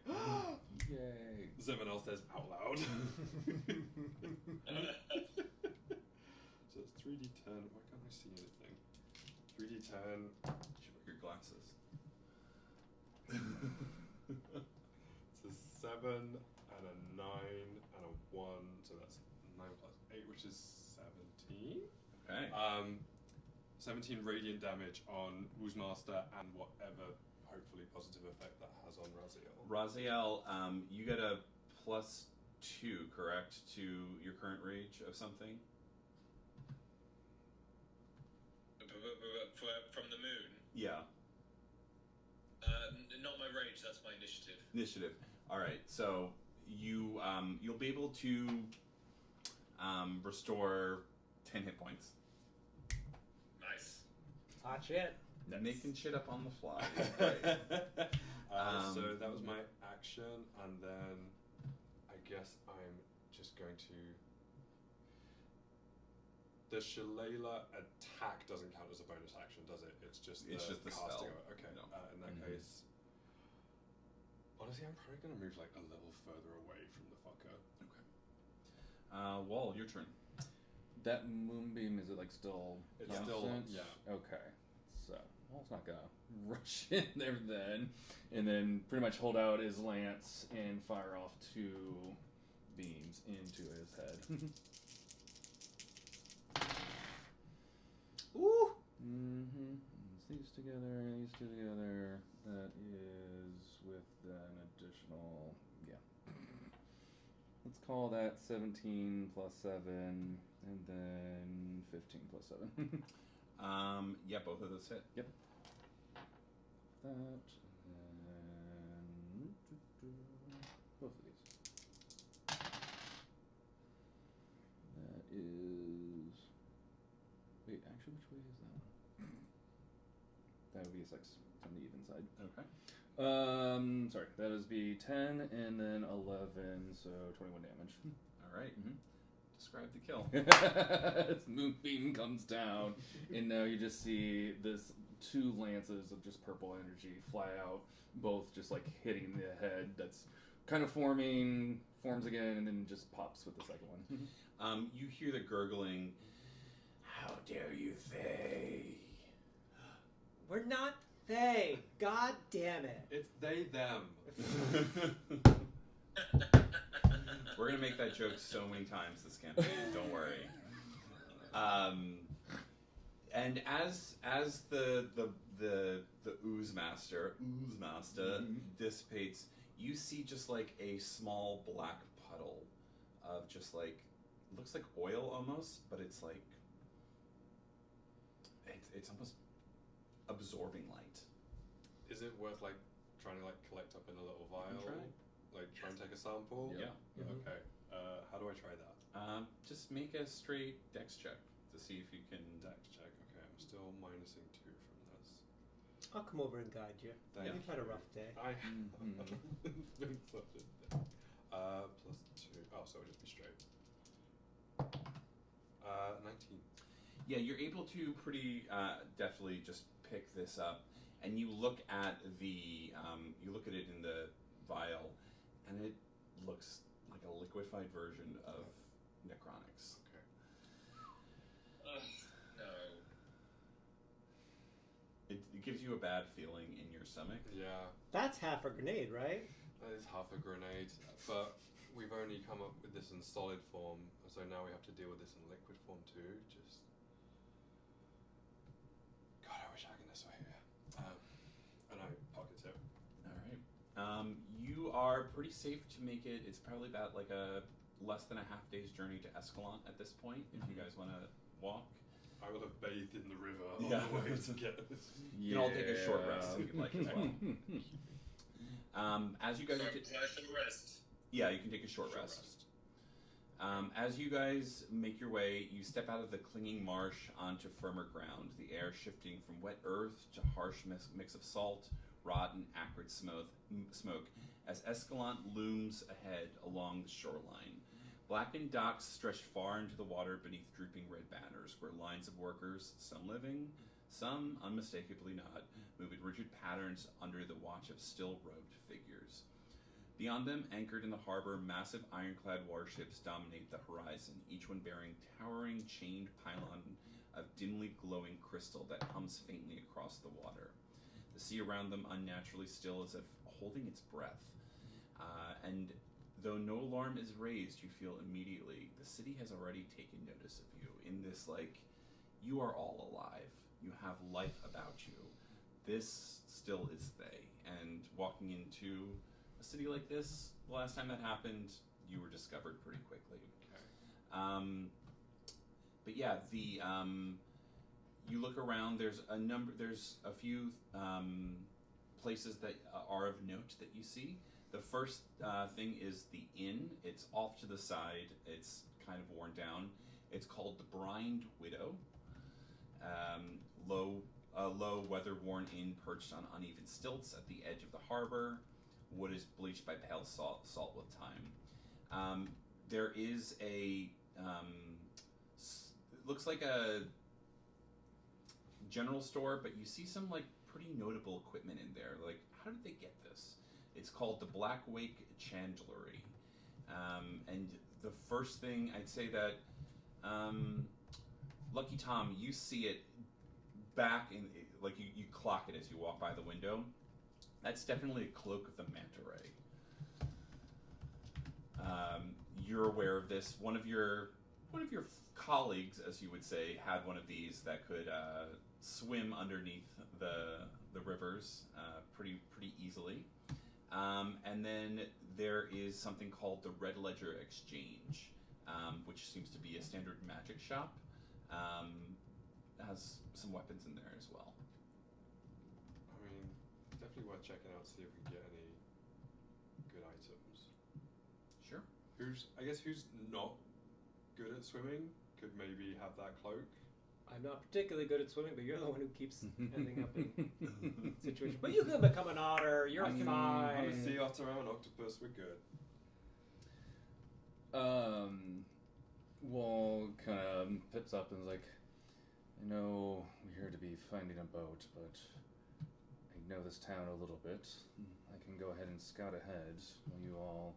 Yay. Zeminel says out loud. So it's 3d10. Why can't I see anything? 3d10. You should wear your glasses. It's a 7 and a 9 and a 1. So that's 9 plus 8, which is 17. Okay. 17 radiant damage on Woozemaster and whatever hopefully positive effect that has on Raziel. Raziel, you get a +2, correct, to your current rage of something? From the moon? Yeah. Not my rage, that's my initiative. Initiative. All right. So you you'll be able to restore 10 hit points. Nice. Hot shit. Making shit up on the fly. is great. So that was my action, and then I guess I'm just going to. The Shillelagh attack doesn't count as a bonus action, does it? It's just the It's just the casting spell. of it. Okay. No. In that case, honestly, I'm probably going to move like a little further away from the fucker. Wall, your turn. That moonbeam, is it like still? It's constant? still yeah. Okay, so Wall's not gonna rush in there then, and then pretty much hold out his lance and fire off 2 beams into his head. Ooh! Mm-hmm. These together, these two together. That is with an additional, yeah. Let's call that 17 plus 7, and then 15 plus 7. Yeah, both of those hit. Yep. That, and then both of these. That is. Wait, actually, which way is that one? That would be a 6. It's on the even side. Okay. Sorry, that is be 10 and then 11, so 21 damage. All right. Mm-hmm. Describe the kill. As Moonbeam comes down, and now you just see this 2 lances of just purple energy fly out, both just like hitting the head. That's kind of forms again, and then just pops with the second one. You hear the gurgling How dare you, Thay? We're not Thay. God damn it. It's they, them. We're gonna make that joke so many times this campaign. Don't worry. And as the ooze master dissipates, you see just like a small black puddle of just like looks like oil almost, but it's like it's almost absorbing light. Is it worth like trying to like collect up in a little vial? Try. Like try and take a sample? Yeah. Okay. How do I try that? Just make a straight dex check to see if you can. Dex check. Okay, I'm still minusing 2 from this. I'll come over and guide you. Thank You've had a rough day. It's been such a day. Plus 2. Oh, so it'll just be straight. 19. Yeah, you're able to pretty deftly just pick this up, and you look at the it in the vial, and it looks like a liquefied version of Necronics. Okay. No. It gives you a bad feeling in your stomach. Yeah, That's half a grenade, right? that is half a grenade, but we've only come up with this in solid form, so now we have to deal with this in liquid form too. Just God, I wish I could this way here. And I pocket it. All right. You are pretty safe to make it. It's probably about like a less than a half day's journey to Escalon at this point. If you guys want to walk, I will have bathed in the river Yeah. on the way to get this. you can all take a short rest if you'd like as well. As you guys So are can I short rest? yeah, you can take a short rest. As you guys make your way, you step out of the clinging marsh onto firmer ground, the air shifting from wet earth to harsh mix of salt, rot, and acrid smoke as Escalon looms ahead along the shoreline. Blackened docks stretch far into the water beneath drooping red banners, where lines of workers, some living, some unmistakably not, move in rigid patterns under the watch of still-robed figures. Beyond them, anchored in the harbor, massive ironclad warships dominate the horizon, each one bearing towering chained pylon of dimly glowing crystal that hums faintly across the water. The sea around them unnaturally still, as if holding its breath. And though no alarm is raised, you feel immediately the city has already taken notice of you. In this, like, you are all alive. You have life about you. This still is Thay. And walking into a city like this, the last time that happened, you were discovered pretty quickly. Okay. But yeah, you look around. There's a few places that are of note that you see. The first thing is the inn. It's off to the side. It's kind of worn down. It's called the Brined Widow. Low, weather-worn inn perched on uneven stilts at the edge of the harbor. Wood is bleached by pale salt with time. There is a it looks like a general store, but you see some like pretty notable equipment in there. Like, how did they get this? It's called the Black Wake Chandlery. And the first thing I'd say that Lucky Tom, you see it back in, like you clock it as you walk by the window. That's definitely a cloak of the manta ray. You're aware of this. One of your colleagues, as you would say, had one of these that could swim underneath the rivers pretty easily. And then there is something called the Red Ledger Exchange, which seems to be a standard magic shop. Has some weapons in there as well. I mean, definitely worth checking out, see if we can get any good items. Sure. Who's not good at swimming could maybe have that cloak. I'm not particularly good at swimming, but you're the one who keeps ending up in situations. But you can become an otter. You're fine. I'm a sea otter, I'm an octopus, we're good. Wall kind of pips up and is like, I know we're here to be finding a boat, but I know this town a little bit. I can go ahead and scout ahead while you all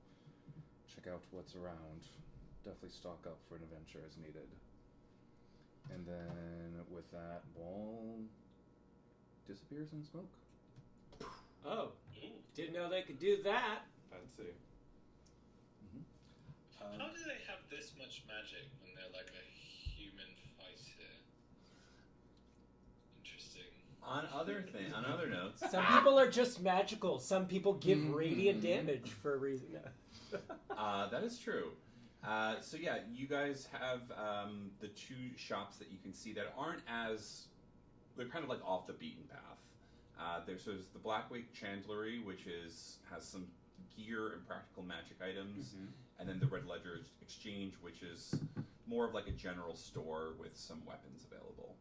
check out what's around. Definitely stock up for an adventure as needed. And then with that, wall disappears in smoke. Oh, didn't know they could do that. Fancy. How do they have this much magic when they're like a human fighter? Interesting. On other notes, Some people are just magical. Some people give radiant damage for a reason. that is true. So yeah, you guys have the two shops that you can see that aren't as, they're kind of like off the beaten path. There's the Blackwake Chandlery, which has some gear and practical magic items, and then the Red Ledger Exchange, which is more of like a general store with some weapons available.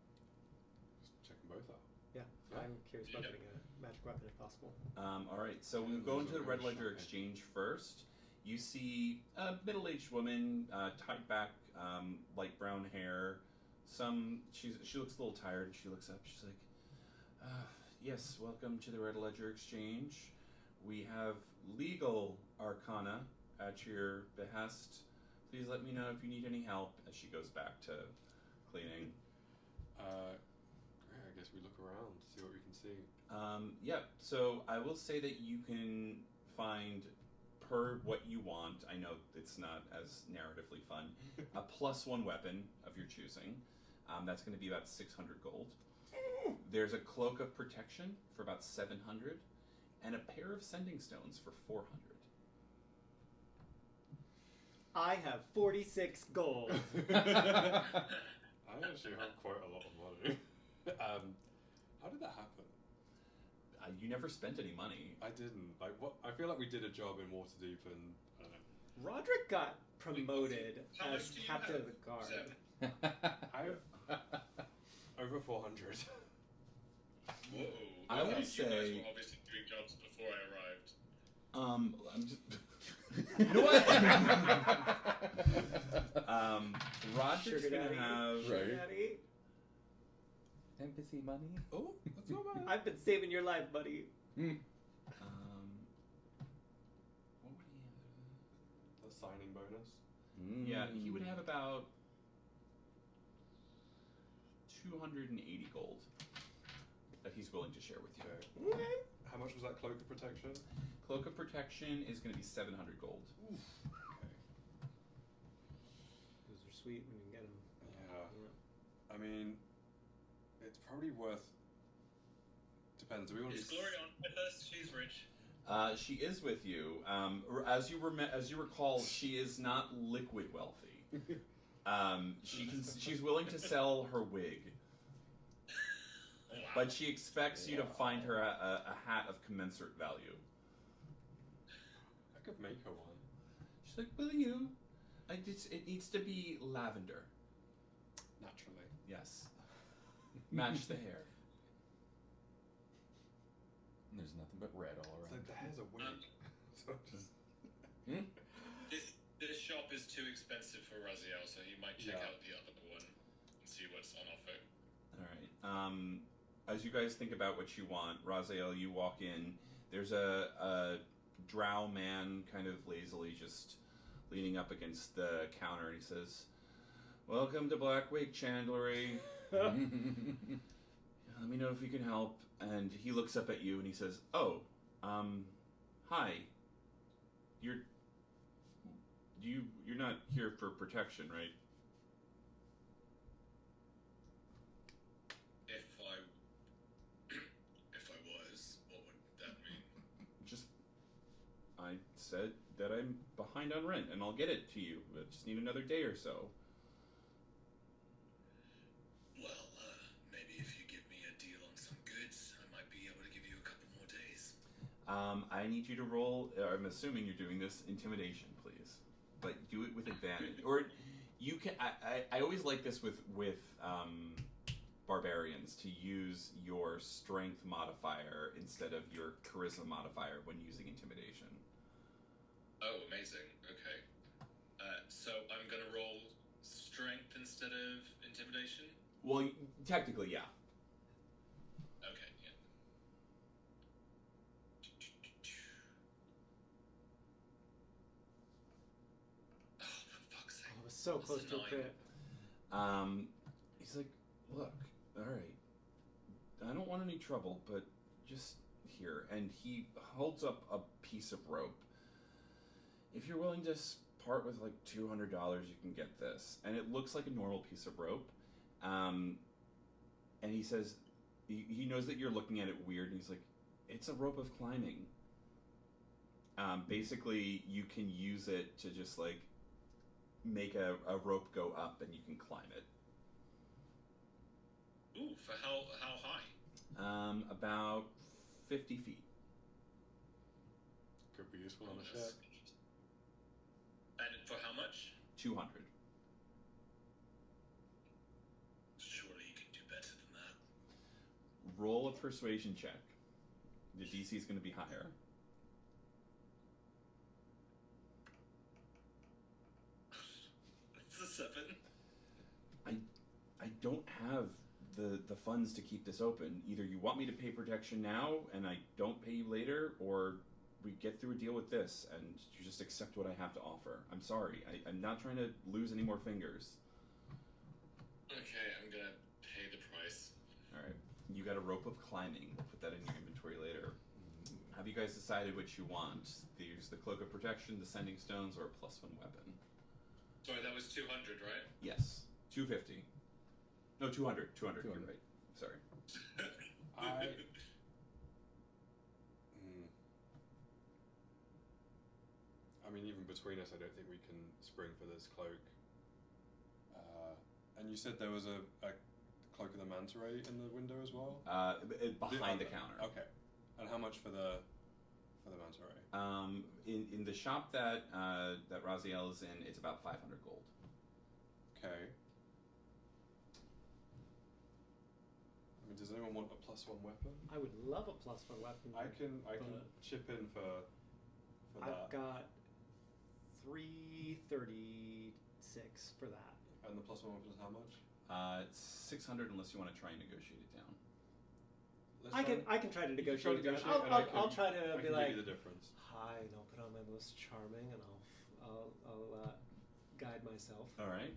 Just checking both out. Yeah, I'm curious about getting a magic weapon if possible. All right, so we'll go into the Red Ledger Exchange first. You see a middle-aged woman, tied back, light brown hair. She looks a little tired. She looks up. She's like, "Yes, welcome to the Red Ledger Exchange. We have legal arcana at your behest. Please let me know if you need any help." As she goes back to cleaning. Great. I guess we look around, see what we can see. Yeah. So I will say that you can find, per what you want, I know it's not as narratively fun, a +1 weapon of your choosing. That's going to be about 600 gold. There's a cloak of protection for about 700, and a pair of sending stones for 400. I have 46 gold. I actually have quite a lot of money. How did that happen? You never spent any money. I didn't. Like, what? I feel like we did a job in Waterdeep, and I don't know. Roderick got promoted How as much do you captain have, of the guard. Zeb? I have over 400. Whoa. I would You guys say- were obviously doing jobs before I arrived. I'm just. You know what? Roderick's Sugar gonna daddy. have. Sugar daddy. Empathy money. Oh, that's not bad. I've been saving your life, buddy. What would he A signing bonus. have? Yeah, he would have about 280 gold that he's willing to share with you. Okay. How much was that cloak of protection? Cloak of Protection is going to be 700 gold. Okay. Those are sweet when you get them. Yeah. I mean, it's probably worth. Depends. Do we want Is to? Glory on with us? She's rich. She is with you. As you recall, she is not liquid wealthy. She's willing to sell her wig, Oh, wow. but she expects you to find her a hat of commensurate value. I could make her one. She's like, "Will you? It needs to be lavender. Naturally. Yes, match the hair." There's nothing but red all It's around. like the hair's a wig. So just. This shop is too expensive for Raziel, so he might check Yeah. out the other one and see what's on offer. All right. As you guys think about what you want, Raziel, you walk in. There's a drow man kind of lazily just leaning up against the counter, and he says, "Welcome to Blackwake Chandlery. Let me know if you can help." And he looks up at you and he says, "Oh, hi. You're not here for protection, right?" If I was, what would that mean? I said that I'm behind on rent and I'll get it to you. I just need another day or so. Well, maybe if you give me a deal on some goods, I might be able to give you a couple more days. I need you to roll. I'm assuming you're doing this intimidation, please, but do it with advantage. Or you can. I always like this with barbarians to use your strength modifier instead of your charisma modifier when using intimidation. Oh, amazing. Okay. So I'm gonna roll strength instead of intimidation? Well, technically, yeah. Okay, yeah. Oh, for fuck's sake. I was so That's close a to a 9. crit. He's like, look, all right, I don't want any trouble, but just here. And he holds up a piece of rope. If you're willing to part with like $200, you can get this. And it looks like a normal piece of rope. And he says, he knows that you're looking at it weird, and he's like, it's a rope of climbing. Basically, you can use it to just like make a rope go up, and you can climb it. Ooh, for how high? About 50 feet. Could be useful on a ship. And for how much? 200. Surely you can do better than that. Roll a persuasion check. The DC is going to be higher. It's a 7. I don't have the funds to keep this open. Either you want me to pay protection now and I don't pay you later, or we get through a deal with this and you just accept what I have to offer. I'm sorry. I'm not trying to lose any more fingers. Okay, I'm gonna pay the price. Alright. You got a rope of climbing. We'll put that in your inventory later. Have you guys decided what you want? There's the cloak of protection, the sending stones, or a +1 weapon? Sorry, that was 200, right? Yes. 250. No, 200. 200. You're right. Sorry. I mean, even between us, I don't think we can spring for this cloak. And you said there was a cloak of the manta ray in the window as well? Behind the counter. Okay. And how much for the manta ray? In the shop that Raziel is in, it's about 500 gold. Okay. I mean, does anyone want a +1 weapon? I would love a +1 weapon. I can chip in for that. I've got 336 for that. And the +1 weapon is how much? It's 600 unless you want to try and negotiate it down. I can try to negotiate it down. I'll try to be like, give you the difference. hi, and I'll put on my most charming, and I'll guide myself. All right.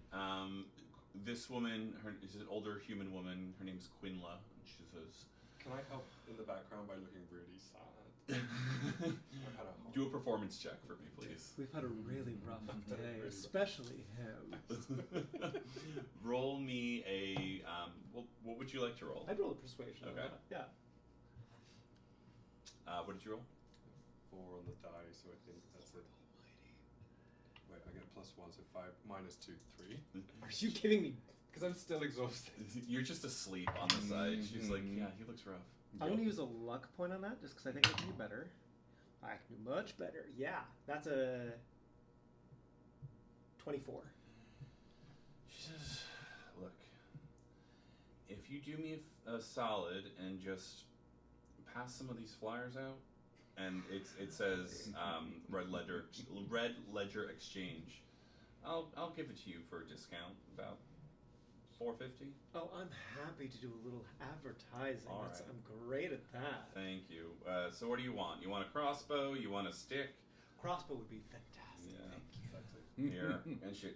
This woman, is an older human woman. Her name's Quinla. And she says, Can I help in the background by looking really sad? do a performance check for me, please. We've had a really rough day, Really rough. especially him. Roll me a. What would you like to roll? I'd roll a persuasion. on Okay. that. Yeah. What did you roll? 4 on the die, so I think that's it. Wait, I get a +1, so 5 minus 2, 3. Are you kidding me? Because I'm still exhausted. You're just asleep on the side. She's like, yeah, he looks rough. I'm going to use a luck point on that, just because I think I can do better. I can do much better. Yeah, that's a 24. She says, look, if you do me a solid and just pass some of these flyers out, and it says Red Ledger Exchange, I'll give it to you for a discount, about $450. Oh, I'm happy to do a little advertising. All right. I'm great at that. Thank you. So what do you want? You want a crossbow? You want a stick? Crossbow would be fantastic. Yeah. Thank you. Here. And she...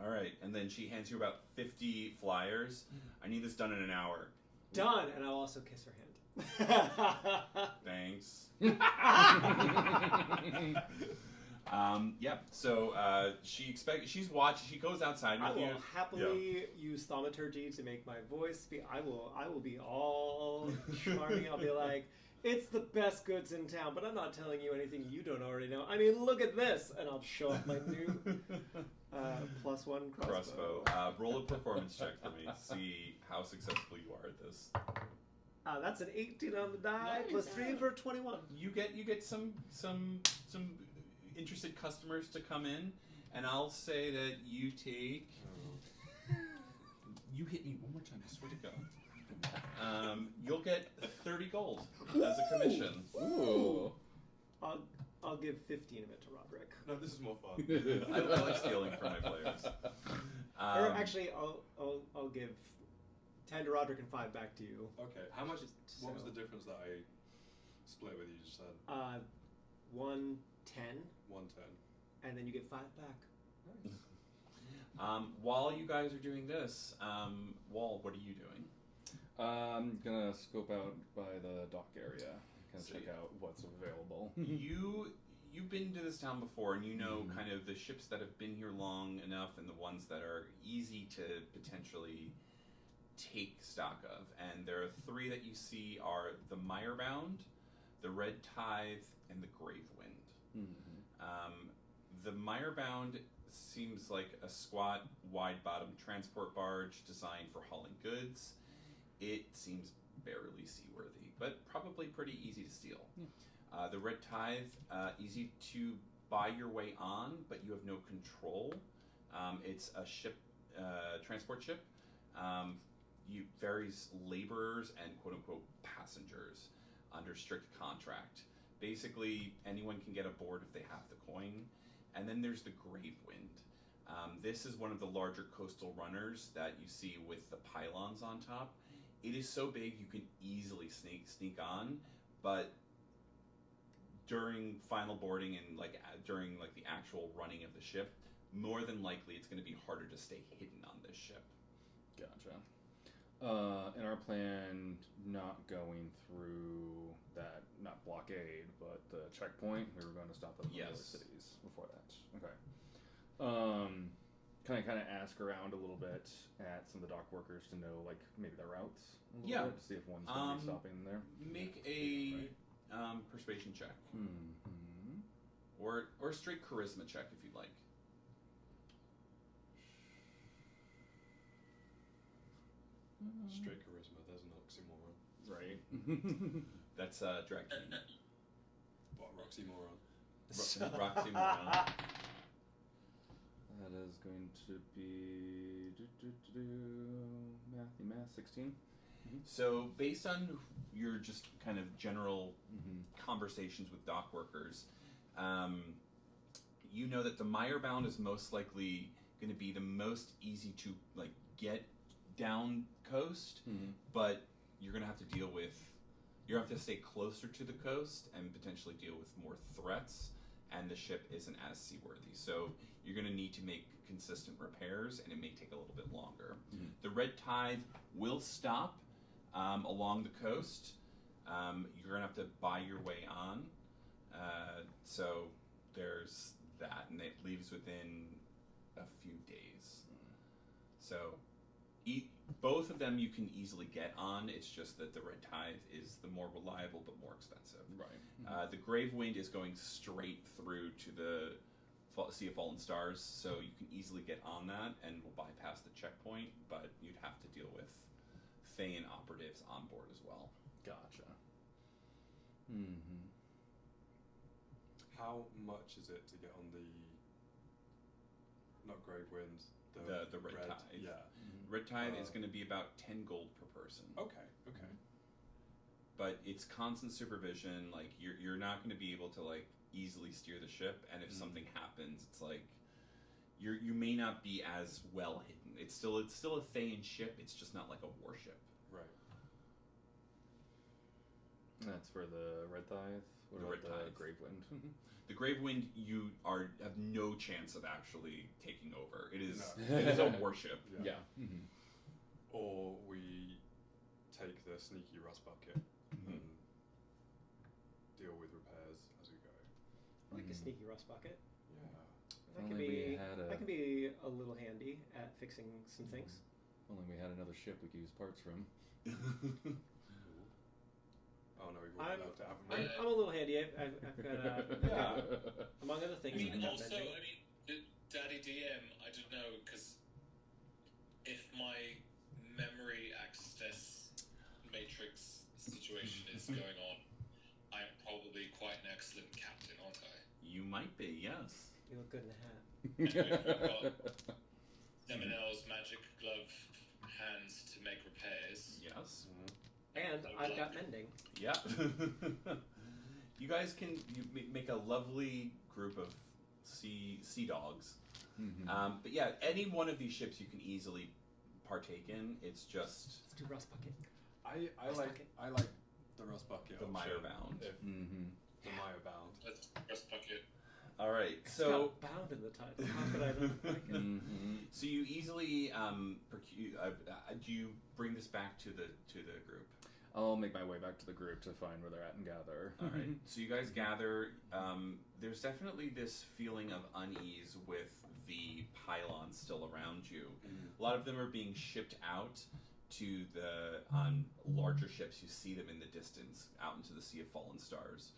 All right. And then she hands you about 50 flyers. I need this done in an hour. Done, and I'll also kiss her hand. Thanks. Yep. So she's watching. She goes outside with I you. will happily use thaumaturgy to make my voice be. I will be all charming. I'll be like, it's the best goods in town, but I'm not telling you anything you don't already know. I mean, look at this, and I'll show off my new +1 crossbow. Roll a performance check for me. See how successful you are at this. That's an 18 on the die, Nice. plus 3 for 21. You get some interested customers to come in, and I'll say that you take. You hit me one more time. I swear to God. You'll get 30 gold as a commission. Ooh. I'll give 15 of it to Roderick. No, this is more fun. I like stealing from my players. Or actually, I'll give 10 to Roderick and 5 back to you. Okay, how much? Just What was so- the difference that I split with you just said? 110, 110. and then you get 5 back. While you guys are doing this, Wall, what are you doing? I'm gonna scope out by the dock area, kind of So check out what's available. You've been to this town before, and you know kind of the ships that have been here long enough, and the ones that are easy to potentially take stock of. And there are three that you see are the Mirebound, the Red Tithe, and the Grave Wind. The Mirebound seems like a squat, wide-bottomed transport barge designed for hauling goods. It seems barely seaworthy, but probably pretty easy to steal. The Red Tithe, easy to buy your way on, but you have no control. It's a ship, transport ship. You varies laborers and quote-unquote passengers under strict contract. Basically, anyone can get aboard if they have the coin. And then there's the Grave Wind. This is one of the larger coastal runners that you see with the pylons on top. It is so big you can easily sneak on, but during final boarding and during the actual running of the ship, more than likely it's going to be harder to stay hidden on this ship. Gotcha. In our plan, not going through that, not blockade, but the checkpoint, we were going to stop at the other cities before that. Okay. Can I kind of ask around a little bit at some of the dock workers to know, maybe the routes? A little bit, to see if one's going to be stopping there. Make a persuasion check. Or a straight charisma check if you'd like. Straight charisma, there's an oxymoron. Right. That's Drag King. What, Roxymoron? Roxymoron. That is going to be math 16. So based on your just kind of general conversations with dock workers, you know that the Mirebound is most likely going to be the most easy to get down coast, but you're going to have to deal with, you have to stay closer to the coast and potentially deal with more threats, and the ship isn't as seaworthy. So you're going to need to make consistent repairs, and it may take a little bit longer. The Red Tithe will stop along the coast. You're going to have to buy your way on. So there's that, and it leaves within a few days. So both of them you can easily get on. It's just that the Red Tithe is the more reliable but more expensive. Right. The Grave Wind is going straight through to the Sea of Fallen Stars, so you can easily get on that and will bypass the checkpoint, but you'd have to deal with Thay and operatives on board as well. Gotcha. How much is it to get on the, not Grave Wind, The Red Tithe. Yeah. Red Tithe is going to be about 10 gold per person. Okay. But it's constant supervision. You're not going to be able to easily steer the ship, and if something happens, it's you may not be as well hidden. It's still a Thayan ship. It's just not like a warship. Right. That's for the Red Tithe. What The about Red Tithe. the Grave Wind? The Grave Wind, you have no chance of actually taking over. It is it is a warship. Yeah. Or we take the sneaky rust bucket and deal with repairs as we go. I like a sneaky rust bucket. Yeah. I can Only we be had I can be a little handy at fixing some things. Only we had another ship we could use parts from. Oh no, we've already left to have I'm a little handy. I've got among other things. I've got Also, mending. Daddy DM, I don't know, because if my memory access matrix situation is going on, I'm probably quite an excellent captain, aren't I? You might be, yes. You look good in a hat. And we've got Seminel's magic glove hands to make repairs. Yes. And I've got mending. Yeah. You guys can make a lovely group of sea dogs. But yeah, any one of these ships you can easily partake in. It's just Let's do rust bucket. I like the rust bucket. the option Mirebound. If the Mirebound. Let's rust bucket. All right. It's So got bound in the title. How could I not like it? so you easily do you bring this back to the group? I'll make my way back to the group to find where they're at and gather. All right. So you guys gather. There's definitely this feeling of unease with the pylons still around you. A lot of them are being shipped out to the larger ships. You see them in the distance, out into the Sea of Fallen Stars.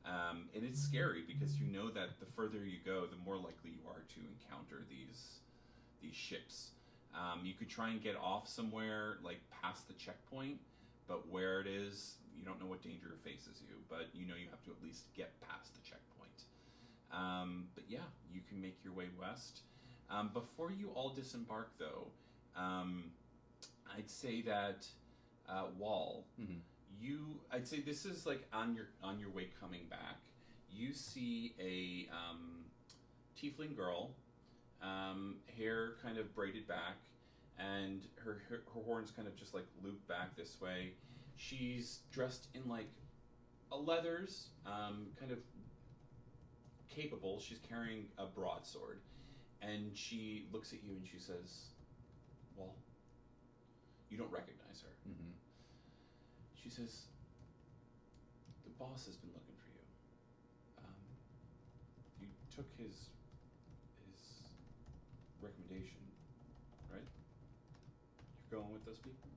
And it's scary because you know that the further you go, the more likely you are to encounter these ships. You could try and get off somewhere like past the checkpoint, but where it is, you don't know what danger faces you, but you know you have to at least get past the checkpoint. But yeah, you can make your way west. Before you all disembark, though, I'd say that Wall, I'd say this is like on your way coming back. You see a tiefling girl, hair kind of braided back, and her horns kind of just like looped back this way. She's dressed in like a leathers, kind of capable. She's carrying a broadsword, and she looks at you and she says, "Well, you don't recognize her." She says, "The boss has been looking for you. You took his recommendation, right? You're going with those people?"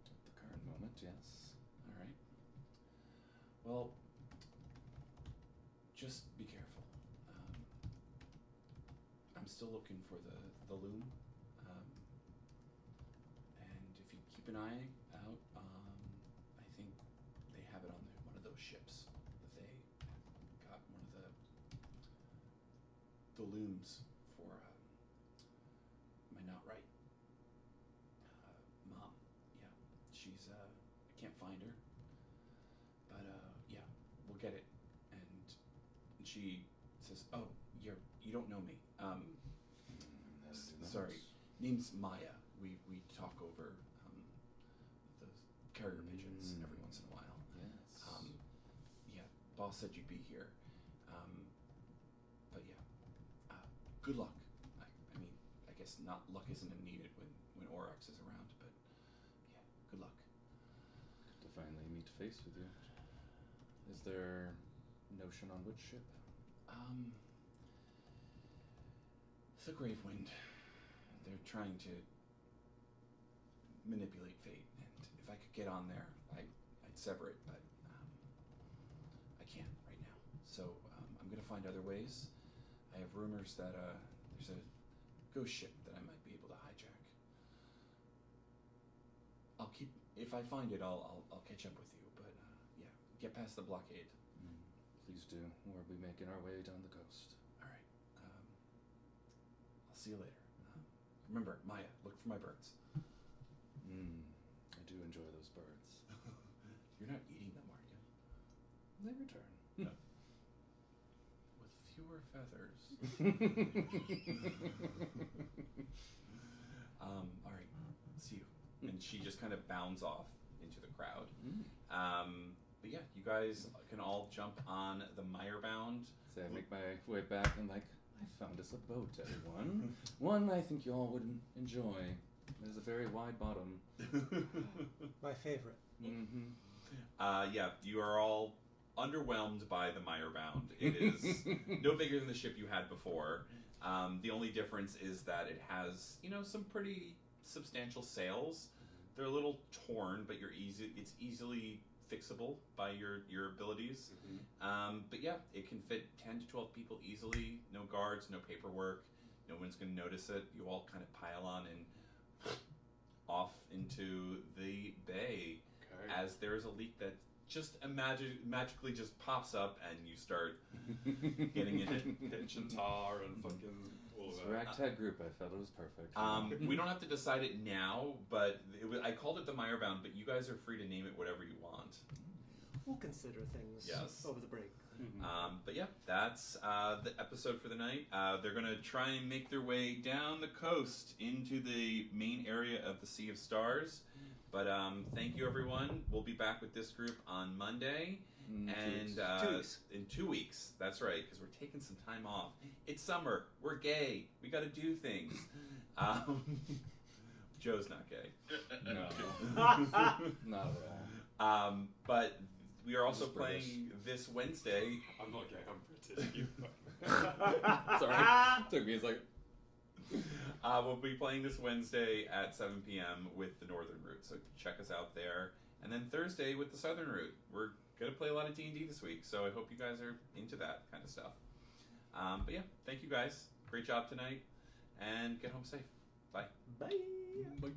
At the current moment, yes. All right. Well, just be careful. I'm still looking for the loom. And if you keep an eye out, I think they have it on one of those ships. They got one of the looms for am I not right? Mom. Yeah, she's I can't find her, but yeah, we'll get it. And she says, "Oh, you don't know me. Sorry, name's Maya. We talk over the carrier pigeons every once in a while. Yes. Yeah, boss said you'd be here. But yeah, good luck. I mean, I guess not luck isn't needed when Oryx is around, but yeah, good luck." Good to finally meet face with you. Is there notion on which ship? It's a grave wind. They're trying to manipulate fate, and if I could get on there, I'd sever it, but I can't right now. So I'm gonna find other ways. I have rumors that there's a ghost ship that I might be able to hijack. If I find it, I'll catch up with you. But yeah, get past the blockade. Please do. We'll be making our way down the coast. All right. I'll see you later. Remember, Maya, look for my birds. I do enjoy those birds. You're not eating them, are you? They return. No. With fewer feathers. All right. See you. And she just kind of bounds off into the crowd. But yeah, you guys can all jump on the Meyerbound. So I make my way back and like, I found us a boat, everyone. One I think you all would enjoy. It has a very wide bottom. My favorite. Yeah, you are all underwhelmed by the Meyerbound. It is no bigger than the ship you had before. The only difference is that it has, some pretty substantial sails. They're a little torn, but it's easily fixable by your abilities. But yeah, it can fit 10 to 12 people easily. No guards, no paperwork. No one's going to notice it. You all kind of pile on and off into the bay as there is a leak that just magically just pops up and you start getting in it. Pitch and tar and fucking all of This that. ragtag group, I felt it was perfect. We don't have to decide it now, but I called it the Meyerbound, but you guys are free to name it whatever you want. We'll consider things Yes. over the break. But yeah, that's the episode for the night. They're going to try and make their way down the coast into the main area of the Sea of Stars. But thank you, everyone. We'll be back with this group on Monday. And 2 weeks. in 2 weeks, that's right, because we're taking some time off. It's summer. We're gay. We got to do things. Joe's not gay. No. Not at all. But we are also just British. playing this Wednesday. I'm not gay, I'm British. You Sorry. Took me a second. We'll be playing this Wednesday at 7 p.m. with the Northern Route, so check us out there. And then Thursday with the Southern Route. We're going to play a lot of D&D this week, so I hope you guys are into that kind of stuff. But yeah, thank you guys. Great job tonight, and get home safe. Bye. Bye. Bye.